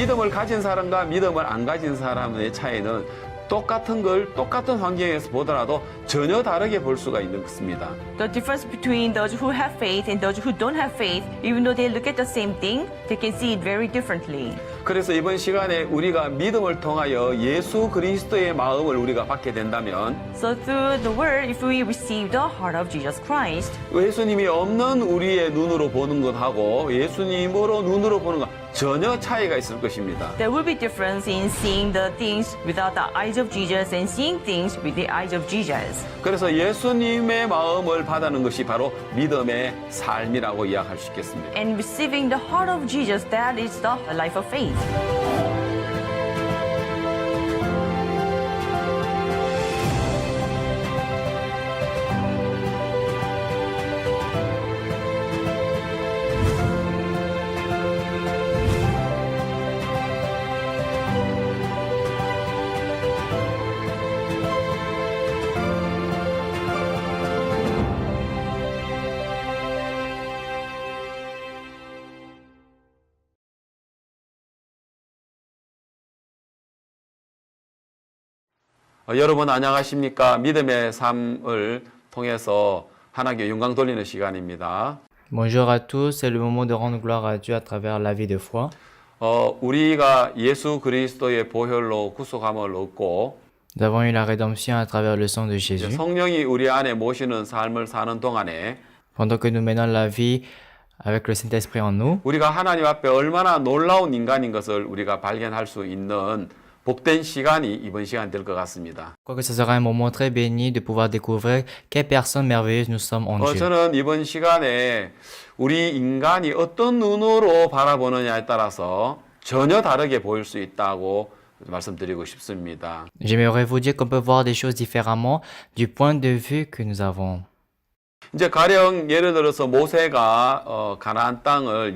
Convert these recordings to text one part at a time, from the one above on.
믿음을 가진 사람과 믿음을 안 가진 사람의 차이는 똑같은 걸 똑같은 환경에서 보더라도 전혀 다르게 볼 수가 있는 것입니다. The difference between those who have faith and those who don't have faith, even though they look at the same thing, they can see it very differently. 그래서 이번 시간에 우리가 믿음을 통하여 예수 그리스도의 마음을 우리가 받게 된다면 So through the word, if we receive the heart of Jesus Christ, 예수님이 없는 우리의 눈으로 보는 것하고 예수님으로 눈으로 보는 것 전혀 차이가 있을 것입니다. there will be difference in seeing the things without the eyes of Jesus and seeing things with the eyes of Jesus. 그래서 예수님의 마음을 받아는 것이 바로 믿음의 삶이라고 이야기할 수 있겠습니다. And receiving the heart of Jesus, that is the life of faith. 여러분 안녕하십니까? 믿음의 삶을 통해서 하나님께 영광 돌리는 시간입니다. Bonjour à tous, c'est le moment de rendre gloire à Dieu à travers la vie de foi. 우리가 예수 그리스도의 보혈로 구속함을 얻고 Nous avons eu la rédemption à travers le sang de Jésus. 성령이 우리 안에 모시는 삶을 사는 동안에 Pendant que nous menons la vie avec le Saint-Esprit en nous, 우리가 하나님 앞에 얼마나 놀라운 인간인 것을 우리가 발견할 수 있는 복된 시간이 이번 시간 될 것 같습니다. quoique ce sera un moment très béni de pouvoir découvrir quelle personne merveilleuse nous sommes en Dieu. 저는 이번 시간에 우리 인간이 어떤 눈으로 바라보느냐에 따라서 전혀 다르게 보일 수 있다고 말씀드리고 싶습니다. J'aimerais vous dire qu'on peut voir des choses différemment du point de vue que nous avons. 이제 가령 예를 들어서 모세가 가나안 땅을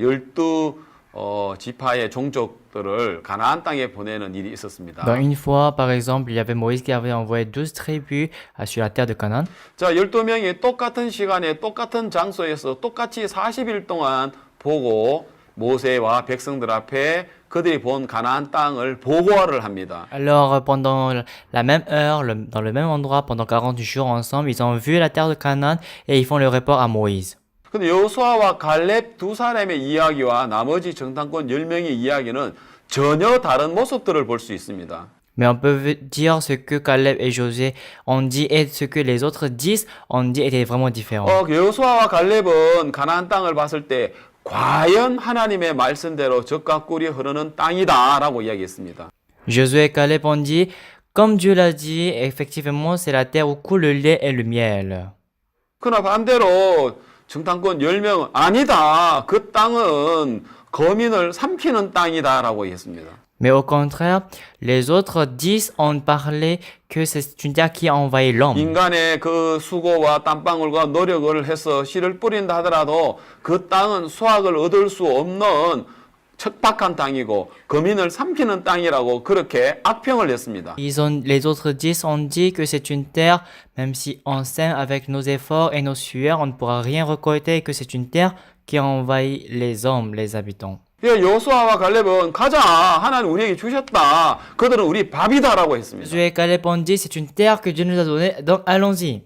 12지파의 종족들을 가나안 땅에 보내는 일이 있었습니다. Une fois, par exemple, il y avait Moïse qui avait envoyé 12 tribus sur la terre de Canaan. 자, 12명이 똑같은 시간에 똑같은 장소에서 똑같이 40일 동안 보고 모세와 백성들 앞에 그들이 본 가나안 땅을 보고를 합니다. Alors, pendant la même heure, dans le même endroit, pendant 40 jours ensemble, ils ont vu la terre de Canaan et ils font le rapport à Moïse. 근데 여호수아와 갈렙 두 사람의 이야기와 나머지 정탐꾼 10명의 이야기는 전혀 다른 모습들을 볼 수 있습니다. Mais on peut dire ce que Caleb et Josué ont dit et ce que les autres disent ont dit était vraiment différent. 여호수아와 갈렙은 가나안 땅을 봤을 때 과연 하나님의 말씀대로 젖과 꿀이 흐르는 땅이다라고 이야기했습니다. Josué et Caleb ont dit, comme Dieu l'a dit, effectivement, c'est la terre où coule le lait et le miel. 그러나 반대로 정탐꾼 10명은 아니다. 그 땅은 거민을 삼키는 땅이다라고 했습니다. Mais au contraire, les autres 10 ont parlé que c'est une terre qui a envahi l'homme. 인간의 그 수고와 땀방울과 노력을 해서 씨를 뿌린다 하더라도 그 땅은 수확을 얻을 수 없는 척박한 땅이고 거민을 삼키는 땅이라고 그렇게 악평을 냈습니다. Les autres 10 ont dit que c'est une terre, même si on sème avec nos efforts et nos sueurs, on ne pourra rien récolter et que c'est une terre qui a envahi les hommes, les habitants. 여호수아와 갈렙은 가자 하나님 우리에게 주셨다. 그들은 우리 밥이다라고 했습니다. Josué et Caleb ont dit c'est une terre que Dieu nous a donnée, donc allons-y.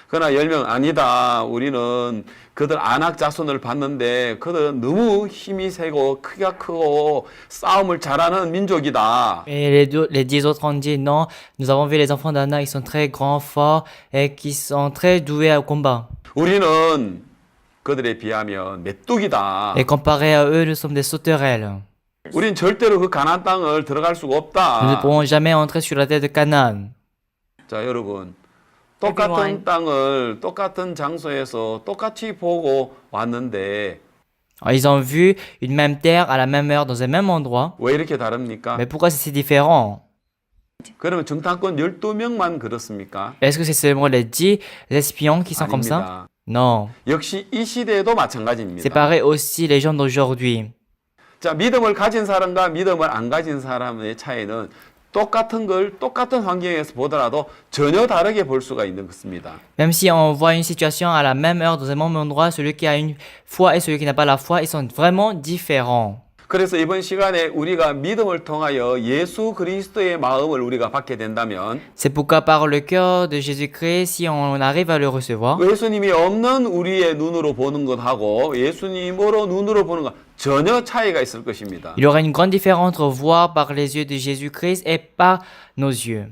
그러나 10명 아니다. 우리는 그들 아낙 자손을 봤는데 그들은 너무 힘이 세고 크기가 크고 싸움을 잘하는 민족이다. Et les 10 autres ont dit non, nous avons vu les enfants d'Anak, ils sont très grands, forts et qui sont très doués au combat. 우리는 그들에 비하면 메뚜기다. Et comparé à eux, nous sommes des sauterelles. 우린 절대로 그 가나안 땅을 들어갈 수가 Nous ne 없다. pourrons jamais entrer sur la terre de Canaan. 자, 여러분. 똑같은 땅을 똑같은 장소에서 똑같이 보고 왔는데 Ils ont vu une même terre à la même heure dans un même endroit. 왜 이렇게 다릅니까? Mais pourquoi c'est si différent? 그러면 정탐꾼 12명만 그렇습니까? Est-ce que c'est seulement les 10 espions qui sont comme ça? 아닙니다. Non. 역시 이 시대에도 마찬가지입니다. C'est pareil aussi les gens d'aujourd'hui. 자, 믿음을 가진 사람과 믿음을 안 가진 사람의 차이는 똑같은 걸 똑같은 환경에서 보더라도 전혀 다르게 볼 수가 있는 것입니다. Même si on voit une situation à la même heure dans un même endroit, celui qui a une foi et celui qui n'a pas la foi, ils sont vraiment différents. 그래서 이번 시간에 우리가 믿음을 통하여 예수 그리스도의 마음을 우리가 받게 된다면 C'est pourquoi par le cœur de Jésus-Christ, si on arrive à le recevoir, 예수님이 없는 우리의 눈으로 보는 것하고 예수님으로 눈으로 보는 것 전혀 차이가 있을 것입니다. il y aura une grande différence entre voir par les yeux de Jésus-Christ et par nos yeux.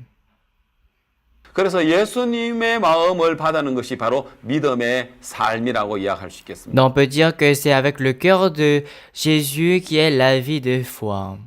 그래서 예수님의 마음을 받는 것이 바로 믿음의 삶이라고 이야기할 수 있겠습니다. Donc on peut dire que c'est avec le cœur de Jésus qui est la vie de foi.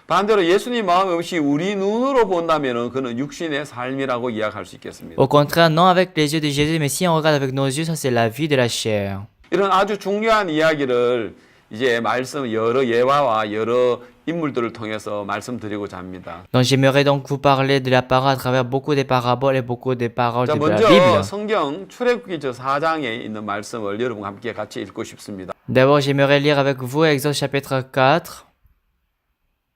반대로 예수님 마음이 없이 우리 눈으로 본다면 그는 육신의 삶이라고 이야기할 수 있겠습니다. Au contraire, non avec les yeux de Jésus, mais si on regarde avec nos yeux, ça c'est la vie de la chair. 이런 아주 중요한 이야기를 이제 말씀 여러 예화와 여러 인물들을 통해서 말씀드리고자 합니다. Donc j'aimerais donc vous parler de la parole à travers beaucoup des paraboles et beaucoup des paroles 자, de la 먼저 Bible. 성경 출애굽기 저 4장에 있는 말씀을 여러분과 함께 같이 읽고 싶습니다. D'abord, j'aimerais lire avec vous Exode chapitre 4.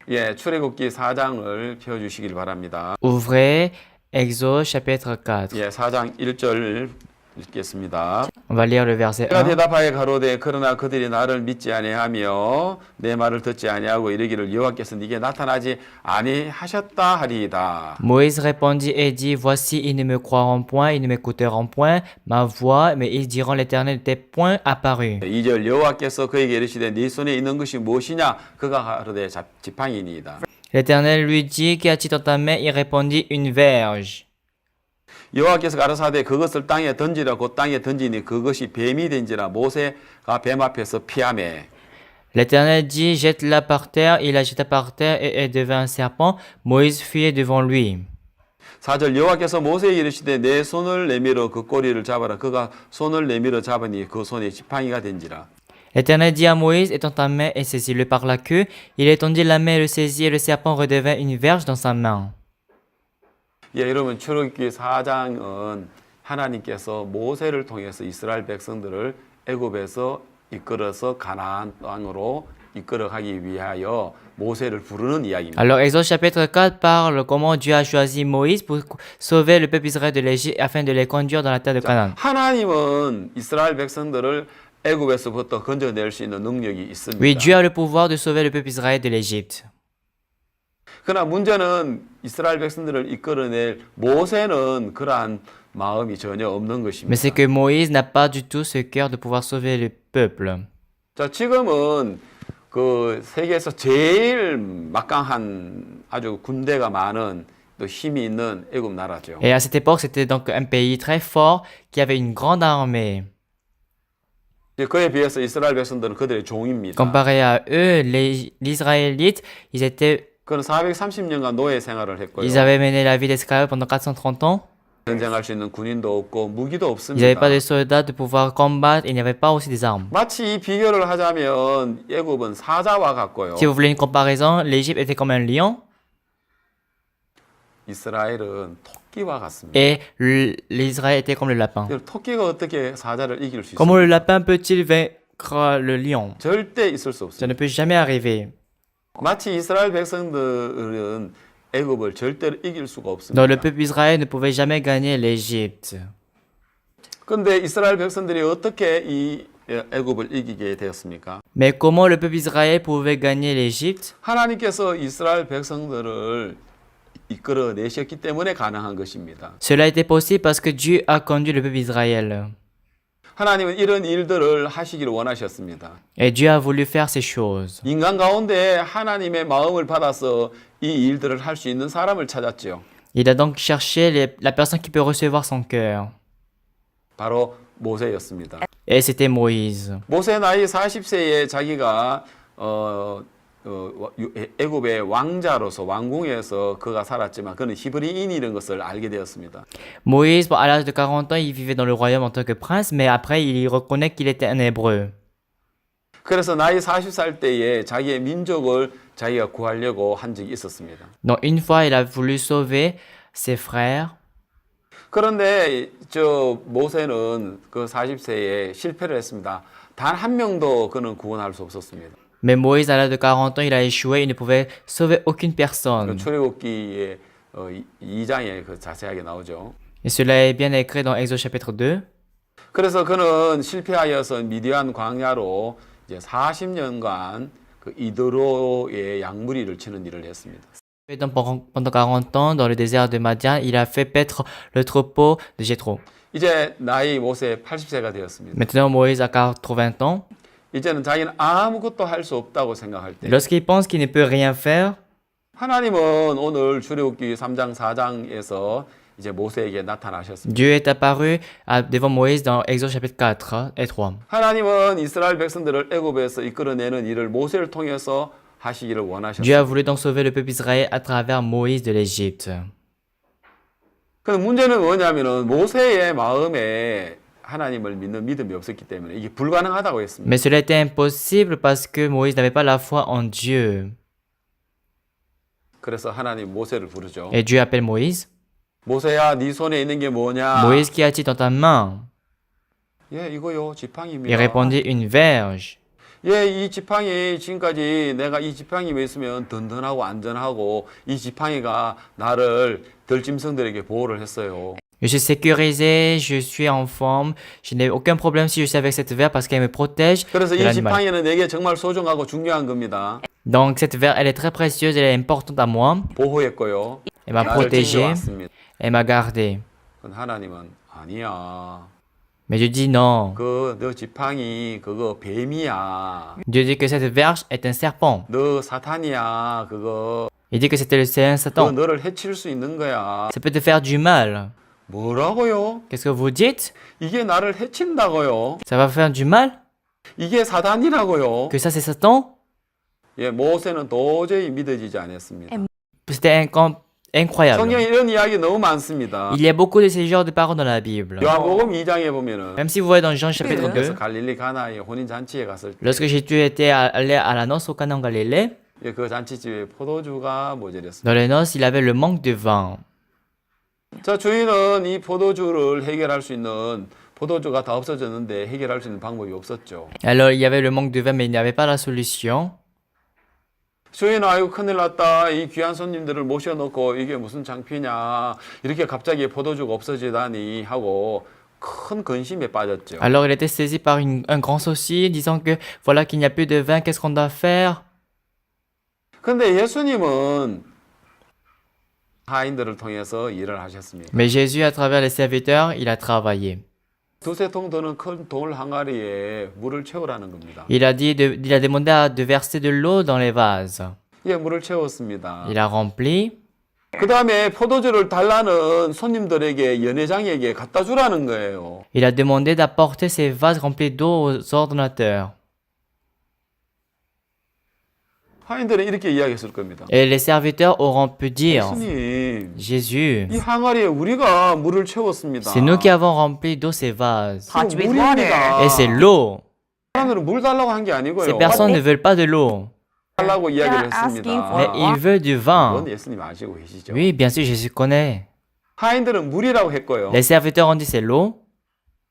예, 출애굽기 4장을 펴 주시길 바랍니다. Ouvrez Exode chapitre 4. 예, 4장 1절 읽겠습니다. On va lire le verset 내가 1. 대답하여 가로되 그러나 그들이 나를 믿지 아니하며 내 말을 듣지 아니하고 이르기를 여호와께서 네게 나타나지 아니하셨다 하리이다. Moïse répondit et dit, voici, ils ne me croiront point, ils ne m'écouteront point ma voix, mais ils diront l'Éternel n'était point apparu. 2절 여호와께서 그에게 이르시되 네 손에 있는 것이 무엇이냐 그가 가로되 지팡이니이다. L'Éternel lui dit, qu'y a-t-il dans ta main? Il répondit, une verge. 여호와께서 가라사대 그것을 땅에 던지라 곧 땅에 던지니 그것이 뱀이 된지라 모세가 뱀 앞에서 피하매. L'Éternel dit, jette-la par terre, il la jeta par terre et elle devint un serpent. Moïse fuyait devant lui. 4절 여호와께서 모세에게 이르시되 내 손을 내밀어 그 꼬리를 잡아라. 그가 손을 내밀어 잡으니 그 손에 지팡이가 된지라. L'Éternel dit à Moïse, étends ta main et saisis-le par la queue. Il étendit la main et le saisit et le serpent redevint une verge dans sa main. 예, 여러분 출애굽기 4장은 하나님께서 모세를 통해서 이스라엘 백성들을 애굽에서 이끌어서 가나안 땅으로 이끌어가기 위하여 모세를 부르는 이야기입니다. Alors, Exode chapitre 4 parle comment Dieu a choisi Moïse pour sauver le peuple Israël de l'Égypte afin de les conduire dans la terre de Canaan. 하나님은 이스라엘 백성들을 애굽에서부터 건져낼 수 있는 능력이 있습니다. Oui, Dieu a le pouvoir de sauver le peuple Israël de l'Égypte. 그러나 문제는 이스라엘 백성들을 이끌어낼 모세는 그러한 마음이 전혀 없는 Mais 것입니다. c'est que Moïse n'a pas du tout ce cœur de pouvoir sauver le peuple. 자, 지금은 그 세계에서 제일 막강한 아주 군대가 많은 또 힘이 있는 애굽 나라죠. Et à cette époque, c'était donc un pays très fort qui avait une grande armée. 그에 비해서 이스라엘 백성들은 그들의 종입니다. Comparé à eux, les Israélites, ils 그는 430년간 노예 생활을 했고요. avaient mené la vie d'esclave pendant 430 ans. 전쟁할 수 있는 군인도 없고 무기도 Ils n'avaient 없습니다. pas de soldats de pouvoir combattre, il n'y avait pas aussi des armes. 마치 이 비교를 하자면 애굽은 사자와 같고요. Si vous voulez une comparaison, l'Égypte était comme un lion 이스라엘은 토끼와 같습니다. et l'Israël était comme le lapin. 토끼가 어떻게 사자를 이길 수 Comment 있습니까? le lapin peut-il vaincre le lion? 절대 있을 수 Ça 없습니다. ne peut jamais arriver. 마치 이스라엘 백성들은 애굽을 절대로 이길 수가 Donc 없습니다. le peuple Israël ne pouvait jamais gagner l'Égypte. 그런데 이스라엘 백성들이 어떻게 이 애굽을 이기게 되었습니까? Mais comment le peuple Israël pouvait gagner l'Égypte? 하나님께서 이스라엘 백성들을 이끌어내셨기 때문에 가능한 것입니다. Cela était possible parce que Dieu a conduit le peuple Israël. 하나님은 이런 일들을 하시기를 원하셨습니다. Et Dieu a voulu faire ces choses. 인간 가운데 하나님의 마음을 받아서 이 일들을 할 수 있는 사람을 찾았죠. Il a donc cherché la personne qui peut recevoir son cœur. 바로 모세였습니다. Et c'était Moïse. 모세 나이 40세에 자기가 애굽의 왕자로서 왕궁에서 그가 살았지만 그는 히브리인이라는 것을 알게 되었습니다. Moïse, à l'âge de 40 ans, il vivait dans le royaume en tant que prince, mais après, il reconnaît qu'il était un hébreu. 그래서 나이 40살 때에 자기의 민족을 자기가 구하려고 한 적이 있었습니다. Donc une fois, il a voulu sauver ses frères. 그런데 저 모세는 그 40세에 실패를 했습니다. 단 한 명도 그는 구원할 수 없었습니다. Mais Moïse, à l'âge de 40 ans, il a échoué, il ne pouvait sauver aucune 그 personne. 출애굽기의 2장에 그 자세하게 나오죠. Et cela est bien écrit dans Exode chapitre 2. 그래서 그는 실패하여서 미디안 광야로 이제 40년간 그 이드로의 양무리를 치는 일을 했습니다. Et donc, pendant 40 ans, dans le désert de Madian, il a fait paître le troupeau de Jéthro. 이제 나이 모세 80세가 되었습니다. Maintenant, Moïse a 80 ans. 이제는 자기는 아무것도 할 수 없다고 생각할 때 Lorsqu'il pense qu'il ne peut rien faire, 하나님은 오늘 출애굽기 3장 4장에서 이제 모세에게 나타나셨습니다. Dieu est apparu devant Moïse dans Exode chapitre 4 et 3. 하나님은 이스라엘 백성들을 애굽에서 이끌어내는 일을 모세를 통해서 하시기를 Dieu a 원하셨습니다. voulu donc sauver le peuple Israël à travers Moïse de l'Égypte. 근데 문제는 뭐냐면은 모세의 마음에 하나님을 믿는 믿음이 없었기 때문에 이게 불가능하다고 했습니다. Mais cela était impossible parce que Moïse n'avait pas la foi en Dieu. 그래서 하나님 모세를 부르죠. Et Dieu appelle Moïse. 모세야, 네 손에 있는 게 뭐냐? Moïse, qu'y a-t-il dans ta main? 예, 이거요, Il 지팡이입니다. répondit, une verge. 예, 이 지팡이 지금까지 내가 이 지팡이만 있으면 든든하고 안전하고 이 지팡이가 나를 들짐승들에게 보호를 했어요. Je suis sécurisé, je suis en forme, je n'ai aucun problème si je suis avec cette verge parce qu'elle me protège 그래서 de 이 l'animal. 지팡이는 내게 정말 소중하고 중요한 겁니다. Donc cette verge, elle est très précieuse, elle est importante à moi. 보호했고요. Elle m'a 나를 protégé, 챙겨왔습니다. elle m'a gardé. 그건 하나님은 아니야. Mais Dieu dit non. 너 지팡이 그거 뱀이야. Dieu dit que cette verge est un serpent. 너 사탄이야. 그거 Il dit que c'est un 그거 Satan. 너를 해칠 수 있는 거야. Ça peut te faire du mal. 뭐라고요? Qu'est-ce que vous dites? 이게 나를 해친다고요? Ça va faire du mal? 이게 사단이라고요? Que ça c'est Satan? 예, 모세는 도저히 믿어지지 않았습니다. C'était incroyable. 성경에 이런 이야기 너무 많습니다. Il y a beaucoup de ces genres de paroles dans la Bible. 요한복음 2장에 보면은 Même si vous voyez dans Jean chapitre 그래서 2, 갈릴리 가나의 혼인 잔치에 갔을 때 lorsque Jésus était allé à la noce au Canaan en Galilée, 예, 그 잔치집에 포도주가 모자랐습니다. dans les noces, il avait le manque de vin. 자, 주인은 이 포도주를 해결할 수 있는 포도주가 다 없어졌는데 해결할 수 있는 방법이 없었죠. Alors il y avait le manque de vin, mais il n'y avait pas la solution. 주인, 아이고 큰일 났다. 이 귀한 손님들을 모셔놓고 이게 무슨 창피냐. 이렇게 갑자기 포도주가 없어지다니 하고 큰 근심에 빠졌죠. Alors il était saisi par un grand souci, disant que voilà qu'il n'y a plus de vin, qu'est-ce qu'on doit faire? 근데 예수님은 하인들을 통해서 일을 하셨습니다. Mais Jésus, à travers les serviteurs, il a travaillé. 두세 통 드는 큰 돌 항아리에 물을 채우라는 겁니다. Il a demandé de verser de l'eau dans les vases. 예, 물을 채웠습니다. Il a rempli. 그 다음에 포도주를 달라는 손님들에게 연회장에게 갖다 주라는 거예요. Il a demandé d'apporter ces vases remplis d'eau aux ordonnateurs. 하인들은 이렇게 이야기했을 겁니다. Et les serviteurs auront pu dire, 예수님, Jésus, 이 항아리에 우리가 물을 채웠습니다. c'est nous qui avons rempli d'eau ces vases. Hot with 물입니다. Et c'est l'eau. 사람들은 물 달라고 한 게 Ces 아니고요. personnes ne veulent pas de l'eau, 달라고 이야기를 They are asking 했습니다. mais ils veulent du vin. 그건 예수님 아시고 계시죠? Oui, bien sûr, Jésus connaît. 하인들은 물이라고 했고요. Les serviteurs ont dit c'est l'eau,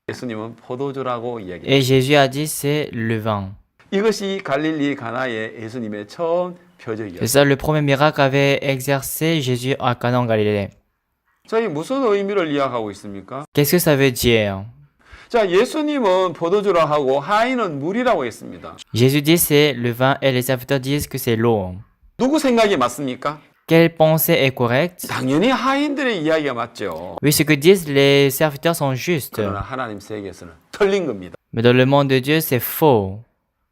예수님은 포도주라고 이야기했어요. et Jésus a dit c'est le vin. 이것이 갈릴리 가나의 예수님의 처음 C'est 표적이었어요. ça le premier miracle qu'avait exercé Jésus à Cana en Galilée. 저희 무슨 의미를 이야기하고 있습니까? Qu'est-ce que ça veut dire? 자, 예수님은 포도주라 하고 하인은 물이라고 했습니다. Jésus dit c'est le vin et les serviteurs disent que c'est l'eau. 누구 생각이 맞습니까? Quelle pensée est correcte? 당연히 하인들의 이야기가 맞죠. Oui, ce que disent les serviteurs sont justes. 그러나 하나님 세계에서는 틀린 겁니다. Mais dans le monde de Dieu, c'est faux.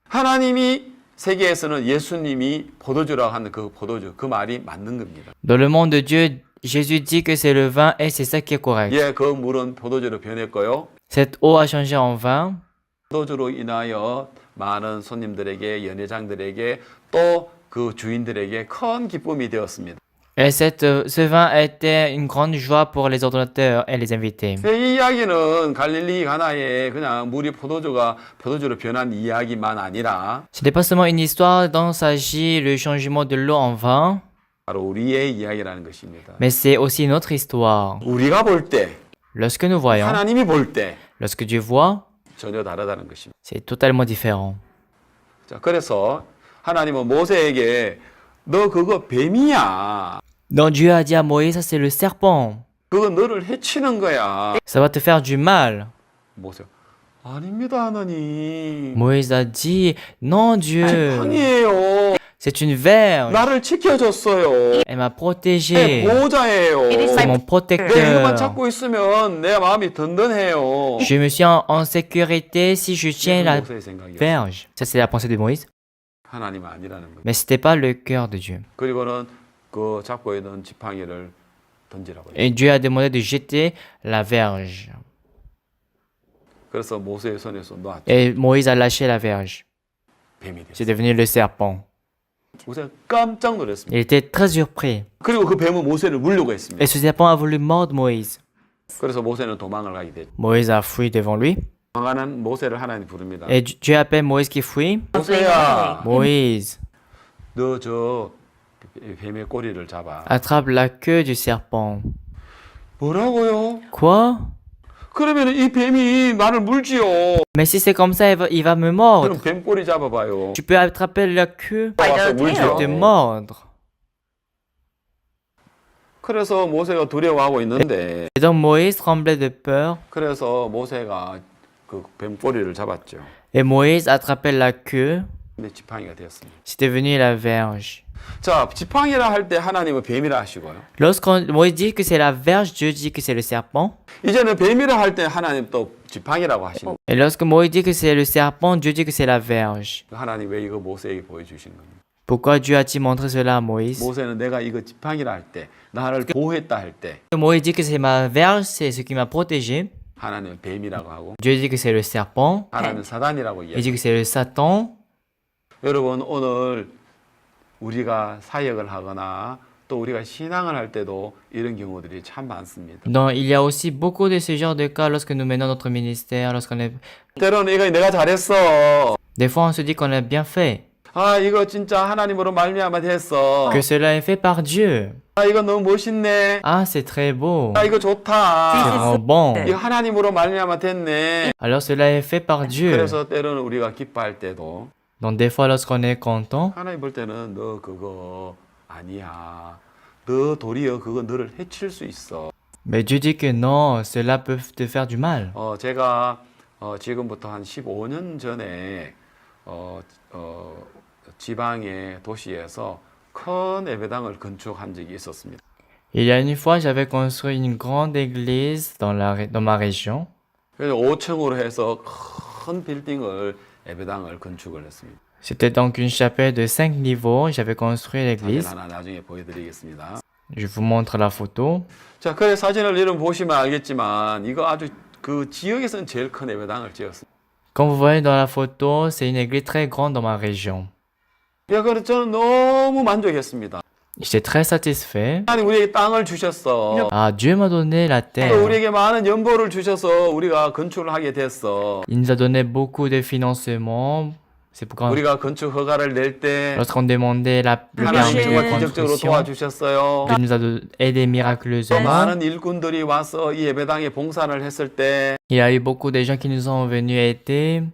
하나님이 세계에서는 예수님이 포도주라고 하는 그 포도주, 그 말이 맞는 겁니다. Dans le monde de Dieu, Jésus dit que c'est le vin et c'est ça qui est correct. 예, 그 물은 포도주로 변했고요. Cette eau a changé en vin. 포도주로 인하여 많은 손님들에게, 연회장들에게 또 그 주인들에게 큰 기쁨이 되었습니다. Et ce vin était une grande joie pour les ordonnateurs et les invités. 이 이야기는 갈릴리 가나에 그냥 물이 포도주로 변한 이야기만 아니라 Ce n'est pas seulement une histoire dont s'agit le changement de l'eau en vin, 바로 우리의 이야기라는 것입니다. mais c'est aussi une autre histoire. 우리가 볼 때, Lorsque nous voyons, 하나님이 볼 때 lorsque Dieu voit, 전혀 다르다는 것입니다. c'est totalement différent. 자, 그래서 하나님은 모세에게 너 그거 뱀이야. Donc Dieu a dit à Moïse, ça c'est le serpent. 그거 너를 해치는 거야. Ça va te faire du mal. 모세, 아닙니다, 하나님. Moïse a dit, non Dieu, 지팡이에요. c'est une verge. 나를 지켜줬어요. Elle m'a 내 protégé. 보호자예요. C'est mon 내 이것만 protecteur. 잡고 있으면 내 마음이 든든해요. Je me sens en sécurité si je tiens la 모세의 생각이었어요. verge. Ça, c'est la pensée de Moïse. 하나님 아니라는 거예요. Mais c'était pas le cœur de Dieu. 그리고는 그 잡고 있는 지팡이를 던지라고 해요. Et Dieu a demandé de jeter la verge. 그래서 모세의 손에서 놔 Et Moïse a lâché la verge. 뱀이 C'est 됐어요. devenu le serpent. 모세가 깜짝 놀랐습니다. Il était très surpris. 그리고 그 뱀은 모세를 물려고 했습니다. Et ce serpent a voulu mordre Moïse. 그래서 모세는 도망을 가게 됐죠. Moïse a fui devant lui. 도망가는 모세를 하나님 부릅니다. Et Dieu appelle Moïse qui fuit. 모세야, Moïse, 너 저 뱀의 꼬리를 잡아. attrape la queue du serpent. 뭐라고요? Quoi? 그러면 이 뱀이 나를 물지요. Mais si c'est comme ça, il va me mordre. 그럼 뱀 꼬리 잡아봐요. Tu peux attraper la queue By 와서 the 물죠. et te tail. mordre. 그래서 모세가 두려워하고 있는데, Et donc Moïse tremblait de peur. 그래서 모세가 그 뱀 꼬리를 잡았죠. Et Moïse attrapait la queue. 근데 지팡이가 되었습니다. C'est devenu la verge. 자, 지팡이라 할 때 하나님은 뱀이라 하시고요. Lorsqu'on Moïse dit que c'est la verge, Dieu dit que c'est le serpent. 이제는 뱀이라 할 때 하나님 또 지팡이라고 하시는 Et lorsque Moïse dit que c'est le serpent, Dieu dit que c'est la verge. 하나님 왜 이거 모세에게 보여주신 겁니까? Pourquoi Dieu a-t-il montré cela à Moïse? 모세는 내가 이거 지팡이라 할 때, 나를 보호했다 할 때, Moïse dit que c'est ma verge, c'est ce qui m'a protégé. 하나님은 뱀이라고 하고, Dieu dit que c'est le serpent. 하나님은 사단이라고 Il 이야기해요. dit que c'est le Satan. 여러분, 오늘 우리가 사역을 하거나 또 우리가 신앙을 할 때도 이런 경우들이 참 많습니다. Donc, il y a aussi beaucoup de ce genre de cas lorsque nous menons notre ministère, lorsqu'on est... 때로는 이거 내가 잘했어. Des fois, on se dit qu'on a bien fait, 아, 이거 진짜 하나님으로 말미암아 됐어. que cela est fait par Dieu. 아, 이거 너무 멋있네. Ah, c'est très beau. 아, 이거 C'est 좋다. vraiment bon. 이거 하나님으로 말미암아 됐네. Alors, cela est fait par Dieu. 그래서 때로는 우리가 기뻐할 때도 Donc, des fois, lorsqu'on est content, 하나님 볼 때는 너 그거 아니야. 너 도리어 그거 너를 해칠 수 있어. mais Dieu dit que non, cela peut te faire du mal. 제가 지금부터 한 15년 전에 지방의 도시에서 큰 예배당을 건축한 적이 있었습니다. Il y a une fois, j'avais construit une grande église dans ma région. 그래서 5층으로 해서 큰 빌딩을 예배당을 건축을 했습니다. C'était donc une chapelle de 5 niveaux. J'avais construit 사진 l'église. 하나 나중에 보여드리겠습니다. Je vous montre la photo. 자, 그 사진을 이름 보시면 알겠지만 이거 아주 그 지역에서는 제일 큰 예배당을 지었습니다. Comme vous voyez dans la photo, c'est une église très grande dans ma région. 야, 그래서 저는 너무 만족했습니다. J'étais très satisfait. 하나님 우리에게 땅을 주셨어. Ah, Dieu m'a donné la 또 terre. 우리에게 많은 연보를 주셔서 우리가 건축을 하게 됐어. Il nous a donné beaucoup de financement. C'est pourquoi 우리가 건축 허가를 낼 때 lorsqu'on demandait le 하나님 permis 정말 de 기적적으로 construction, 도와주셨어요. Dieu nous a aidé miraculeusement. 많은 일꾼들이 와서 이 예배당에 봉사를 했을 때 Il y a eu beaucoup de gens qui nous ont venus aider.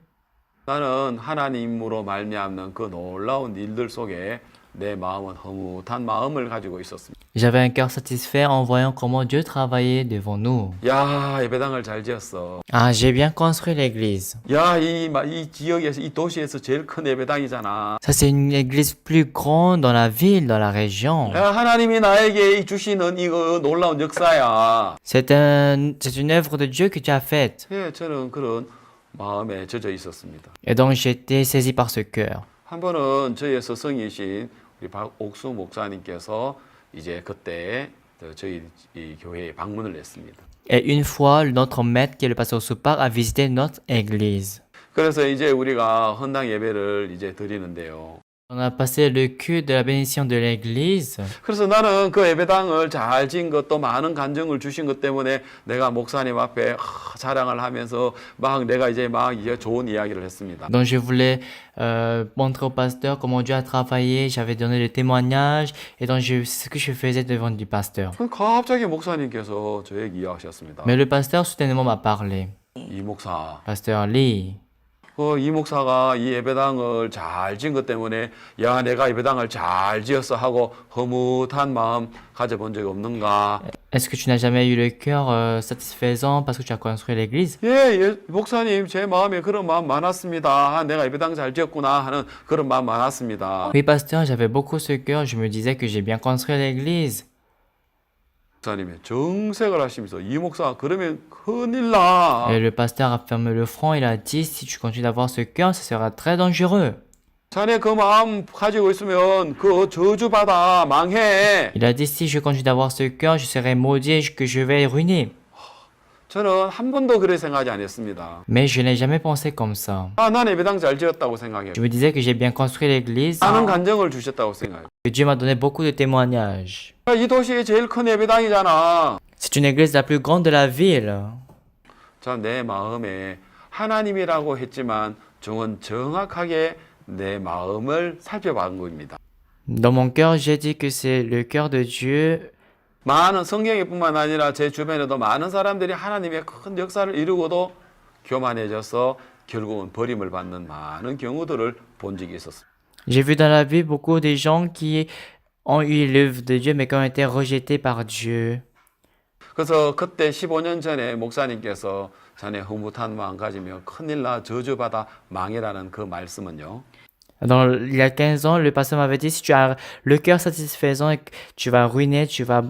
나는 하나님으로 말미암는 그 놀라운 일들 속에 내 마음은 흐뭇한 마음을 가지고 있었습니다. J'avais un cœur satisfait en voyant comment Dieu travaillait devant nous. 야, 예배당을 잘 지었어. Ah, j'ai bien construit l'église. 야, 이 지역에서 이 도시에서 제일 큰 예배당이잖아. Ça, c'est une église plus grande dans la ville, dans la région. 야, 하나님이 나에게 주시는 이거 놀라운 역사야. C'est une œuvre de Dieu que tu as faite. 예, 저는 그런 마음에 젖어 있었습니다. Et donc, j'étais saisi par ce cœur. 한 번은 저희의 스승이신 우리 박옥수 목사님께서 이제 그때 저희 이 교회에 방문을 했습니다. Et une fois, notre maître, qui est le pasteur Soupar, a visité notre église. 그래서 이제 우리가 헌당 예배를 이제 드리는데요. On a passé le culte de la bénédiction de l'église. 그래서 나는 그 예배당을 잘 지은 것도 많은 간증을 주신 것 때문에 내가 목사님 앞에 자랑을 하면서 막 내가 이제 좋은 이야기를 했습니다. Donc, je voulais montrer au pasteur comment Dieu a travaillé. J'avais donné le témoignage. Et donc, c'est ce que je faisais devant du pasteur. 갑자기 목사님께서 저에게 이야기하셨습니다. Mais le pasteur, soudainement, m'a parlé. 이 목사, Pasteur Lee, 이 목사가 이 예배당을 잘 지은 것 때문에 야 내가 예배당을 잘 지었어 하고 허무한 마음 가져본 적이 없는가? Est-ce que tu n'as jamais eu le cœur satisfaisant parce que tu as construit l'église? 예, 목사님 제 마음에 그런 마음 많았습니다. 내가 예배당 잘 지었구나 하는 그런 마음 많았습니다. Oui, pasteur, j'avais beaucoup ce cœur. Je me disais que j'ai bien construit l'église. 목사님이 정색을 하시면서 이 목사 그러면 큰일 나. Et le pasteur a fermé le front. Il a dit, si tu continues d'avoir ce cœur, ça sera très dangereux. 자네 그 마음 가지고 있으면 그 저주받아 망해. Il a dit, si je continue d'avoir ce cœur, je serai maudit et que je vais ruiner. 저는 한 번도 그렇게 생각하지 않았습니다. Mais je n'ai jamais pensé comme ça. 난 예배당 잘 지었다고 생각해요. Je me disais que j'ai bien construit l'église, 많은 간증을 주셨다고 생각해요. que Dieu m'a donné beaucoup de témoignages. 이 도시의 제일 큰 예배당이잖아. C'est une église la plus grande de la ville. 자, 내 마음에 하나님이라고 했지만 저는 정확하게 내 마음을 살펴본 겁니다. Dans mon cœur, j'ai dit que c'est le cœur de Dieu. 많은 성경에뿐만 아니라 제 주변에도 많은 사람들이 하나님의 큰 역사를 이루고도 교만해져서 결국은 버림을 받는 많은 경우들을 본 적이 있었습니다. J'ai vu dans la vie beaucoup de gens qui ont eu l'œuvre de Dieu mais qui ont été rejetés par Dieu. 그래서 그때 15년 전에 목사님께서 자네 흐뭇한 마음 가지며 큰일 나 저주받아 망해라는 그 말씀은요. Il y a 15 ans, le pasteur m'avait dit, si tu as le cœur satisfaisant et que tu vas ruiner, tu vas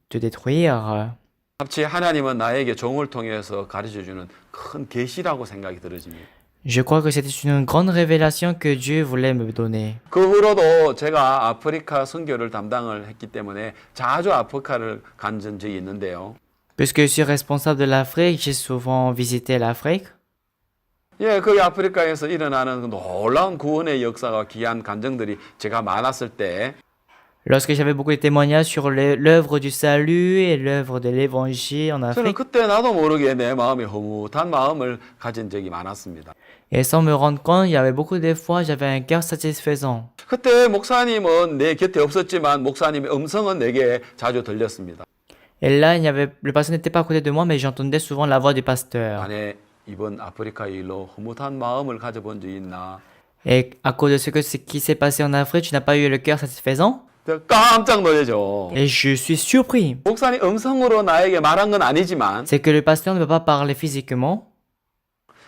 te détruire. 합치 하나님은 나에게 종을 통해서 가르쳐주는 큰 계시라고 생각이 들어집니다. Je crois que c'était une grande révélation que Dieu voulait me donner. 그 후로도 제가 아프리카 선교를 담당을 했기 때문에 자주 아프리카를 간 적이 있는데요. Puisque je suis responsable de l'Afrique, j'ai souvent visité l'Afrique. 예, 그 아프리카에서 일어나는 그 놀라운 구원의 역사가 귀한 간증들이 제가 많았을 때 Lorsque j'avais beaucoup de témoignages sur l'œuvre du salut et l'œuvre de l'évangile en 저는 Afrique, 그때 나도 모르게 내 마음에 허무한 마음을 가진 적이 많았습니다. et sans me rendre compte, il y avait beaucoup de fois, j'avais un cœur satisfaisant. 그때 목사님은 내 곁에 없었지만 목사님의 음성은 내게 자주 들렸습니다. Et là, le pasteur n'était pas à côté de moi, mais j'entendais souvent la voix du pasteur. 자네 이번 아프리카 일로 허무한 마음을 가져본 적 있나? Et à cause de ce qui s'est passé en Afrique, tu n'as pas eu le cœur satisfaisant? 깜짝 놀라죠. Et je suis surpris. 목사님 음성으로 나에게 말한 건 아니지만 C'est que le pasteur ne peut pas parler physiquement,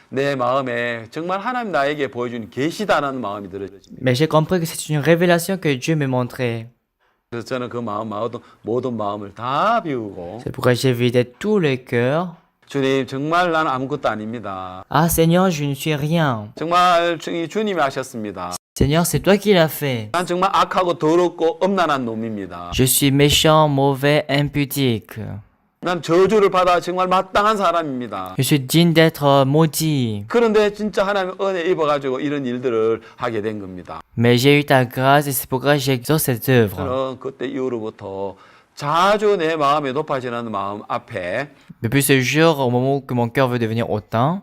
내 마음에 정말 하나님 나에게 보여준 계시다라는 마음이 들어집니다. mais j'ai compris que c'est une révélation que Dieu me montrait. 그래서 저는 그 마음 모든 마음을 다 비우고 C'est pourquoi j'ai vidé tout le cœur. 주님 정말 나는 아무것도 아닙니다. Ah Seigneur, je ne suis rien. 정말 주님이 하셨습니다. Seigneur, c'est toi qui l'as fait. 난 정말 악하고 더럽고 엄난한 놈입니다. Je suis méchant, mauvais, impudique. 난 저주를 받아 정말 마땅한 사람입니다. Je suis digne d'être maudit. 그런데 진짜 하나님 은혜 입어가지고 이런 일들을 하게 된 겁니다. Mais j'ai eu ta grâce et c'est pourquoi j'exauce cette œuvre. 저는 그때 이후로부터 자주 내 마음이 높아지는 마음 앞에 Depuis ce jour, au moment où mon cœur veut devenir hautain,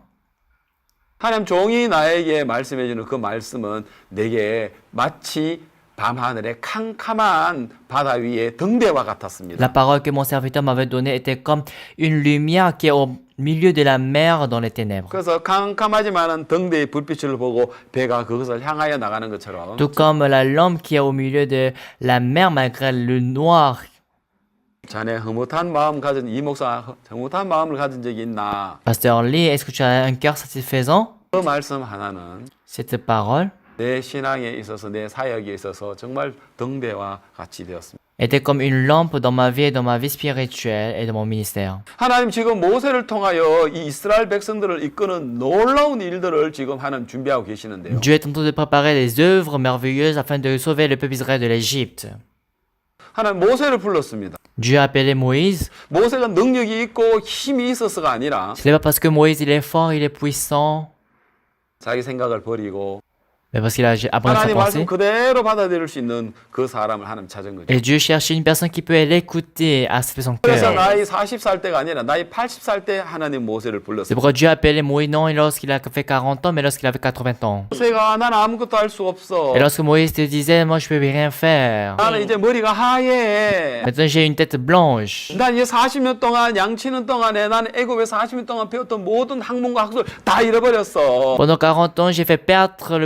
하나님 종이 나에게 말씀해주는 그 말씀은 내게 마치 밤하늘의 캄캄한 바다 위에 등대와 같았습니다. la parole que mon serviteur m'avait donnée était comme une lumière qui est au milieu de la mer dans les ténèbres. 그래서 캄캄하지만은 등대의 불빛을 보고 배가 그것을 향하여 나가는 것처럼 Tout comme la lampe qui est au milieu de la mer malgré le noir. 자네 흐뭇한 마음 가진 이 목사 흐뭇한 마음을 가진 적이 있나? Pasteur Lee, est-ce que tu as un cœur satisfaisant? 그 말씀 하나는 Cette parole 내 신앙에 있어서 내 사역에 있어서 정말 등대와 같이 되었습니다. était comme une lampe dans ma vie et dans ma vie spirituelle et dans mon ministère. 하나님 지금 모세를 통하여 이 이스라엘 백성들을 이끄는 놀라운 일들을 지금 하나님 준비하고 계시는데요. Dieu est en train de préparer des œuvres merveilleuses afin de sauver le peuple Israël de l'Égypte. 하나님 모세를 불렀습니다. Dieu a appelé Moïse. 모세가 능력이 있고 힘이 있어서가 아니라 Ce n'est pas parce que Moïse il est fort, il est puissant. 자기 생각을 버리고 Mais parce qu'il a appris sa 하나님 말씀 pensée. 그대로 받아들일 수 있는 그 사람을 하나님 찾은 거죠. Et Dieu cherchait une personne qui peut l'écouter, accepter son 그래서 cœur. 나이 40살 때가 아니라 나이 80살 때 하나님 모세를 C'est 불렀어요. pourquoi Dieu appelait Moïse non lorsqu'il a fait 40 ans, mais lorsqu'il avait 80 ans. 모세가 나는 아무것도 할 수 없어. Et lorsque Moïse te disait, moi je peux rien faire. 나는 이제 머리가 하얘. Maintenant j'ai une tête blanche. 난 이제 40년 동안 양치는 동안에 나는 애굽에 40년 동안 배웠던 모든 학문과 학술 다 잃어버렸어. Pendant 40 ans, j'ai fait perdre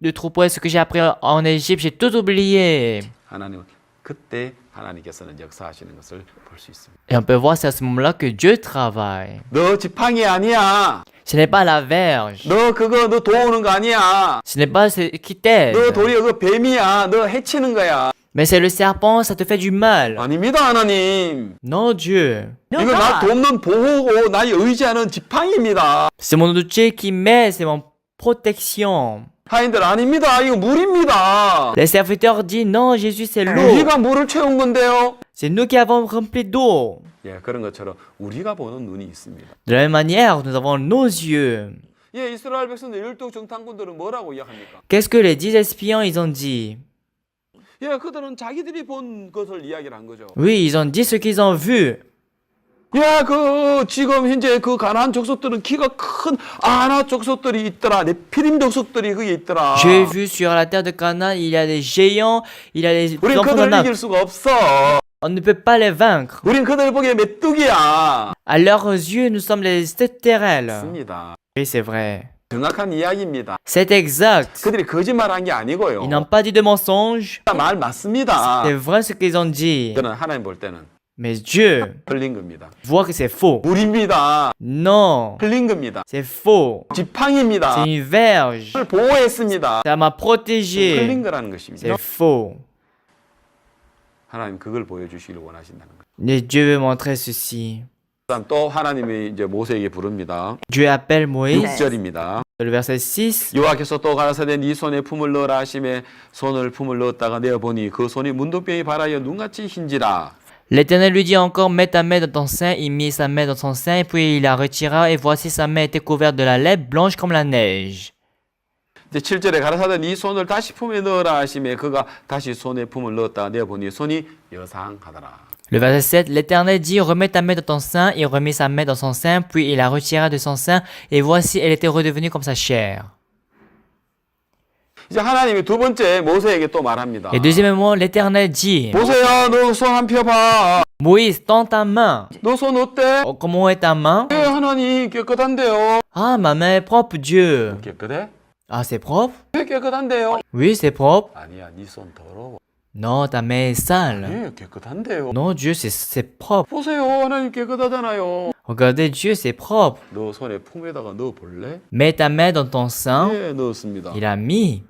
le troupeau et ce que j'ai appris en Égypte, j'ai tout oublié. 하나님은 그때 하나님께서는 역사하시는 것을 볼 수 있습니다. Et on peut voir, c'est à ce moment-là que Dieu travaille. 너 지팡이 아니야. Ce n'est pas la verge. 너 그거 너 도우는 거 아니야. Ce n'est pas ce qui t'aide. 너 도리어 그 뱀이야. 너 해치는 거야. Mais c'est le serpent, ça te fait du mal. 아닙니다, 하나님. Non, Dieu. No, 이거 나 God. 돕는 보호고 나의 의지하는 지팡이입니다. C'est mon outil qui m'aide, c'est mon protection. 하인들 아닙니다. 이거 물입니다. Les serviteurs disent non, Jésus, c'est l'eau. 우리가 물을 채운 건데요. C'est nous qui avons rempli d'eau. 예, 그런 것처럼 우리가 보는 눈이 있습니다. De la même manière, nous avons nos yeux. 예, 이스라엘 백성들 열두 정탐꾼들은 뭐라고 이야기합니까? Qu'est-ce que les 10 espions, ils ont dit? 예, 그들은 자기들이 본 것을 이야기를 한 거죠. Oui, ils ont dit ce qu'ils ont vu. 야, 지금 현재 그 가나안 족속들은 키가 큰 아나 족속들이 있더라. 네피림 족속들이 거기 있더라. J'ai vu sur la terre de Canaan, il y a des géants, il y a des 우린 enfants 그들을 d'Anak. 이길 수가 없어. On ne peut pas les vaincre. 우린 그들 보기에 메뚜기야. À leurs yeux, nous sommes les stérelles. 맞습니다. Oui, c'est vrai. 정확한 이야기입니다. C'est exact. 그들이 거짓말한 게 아니고요. Ils n'ont pas dit de mensonge. 말 맞습니다. C'est vrai ce qu'ils ont dit. 저는 하나님 볼 때는 Mais Dieu 흘린 겁니다. voit que c'est faux. 물입니다. Non, 흘린 겁니다. c'est faux. 지팡이입니다. C'est une verge. 그걸 보호했습니다. Ça m'a 흘린 protégé. 거라는 것입니다. C'est faux. 하나님 그걸 보여주시길 원하신다는 거예요. Et Dieu veut montrer ceci. 그다음 또 하나님이 이제 모세에게 부릅니다. Dieu appelle Moïse. 6절입니다. Le verset 6. 여호와께서 또 가라사대 네 손에 품을 넣으라 하심에 손을 품을 넣었다가 내어 보니 그 손이 문둥병이 발하여 눈같이 흰지라. L'Éternel lui dit encore, mets ta main dans ton sein. Il mit sa main dans son sein, puis il la retira, et voici sa main était couverte de la lèpre blanche comme la neige. 이제 7절에 가라사대 네 손을 다시 품에 넣으라 하심에 그가 다시 손에 품을 넣었다가 내어 보니 손이 여상하더라. Le verset 7, l'Éternel dit, remets ta main dans ton sein. Il remit sa main dans son sein, puis il la retira de son sein, et voici, elle était redevenue comme sa chair. 이제 하나님이 두 번째 모세에게 또 말합니다. Et deuxièmement, l'Éternel dit, 모세야 너 손 한 펴봐. Moïse, tends ta main. 너 손 어때? Oh, comment est ta main? 예, 하나님 깨끗한데요. Ah, ma main est propre, Dieu. 깨끗해? Ah, c'est propre? 예, 깨끗한데요. Oui, c'est propre. 아니야, 네 손 더러워. Non, ta main est sale. 예, 깨끗한데요. Non, Dieu, c'est propre. 보세요, 하나님 깨끗하잖아요. Regardez, Dieu, c'est propre. 너 손에 품에다가 넣어 볼래? Mets ta main dans ton sein. 예, 넣었습니다. Il a mis.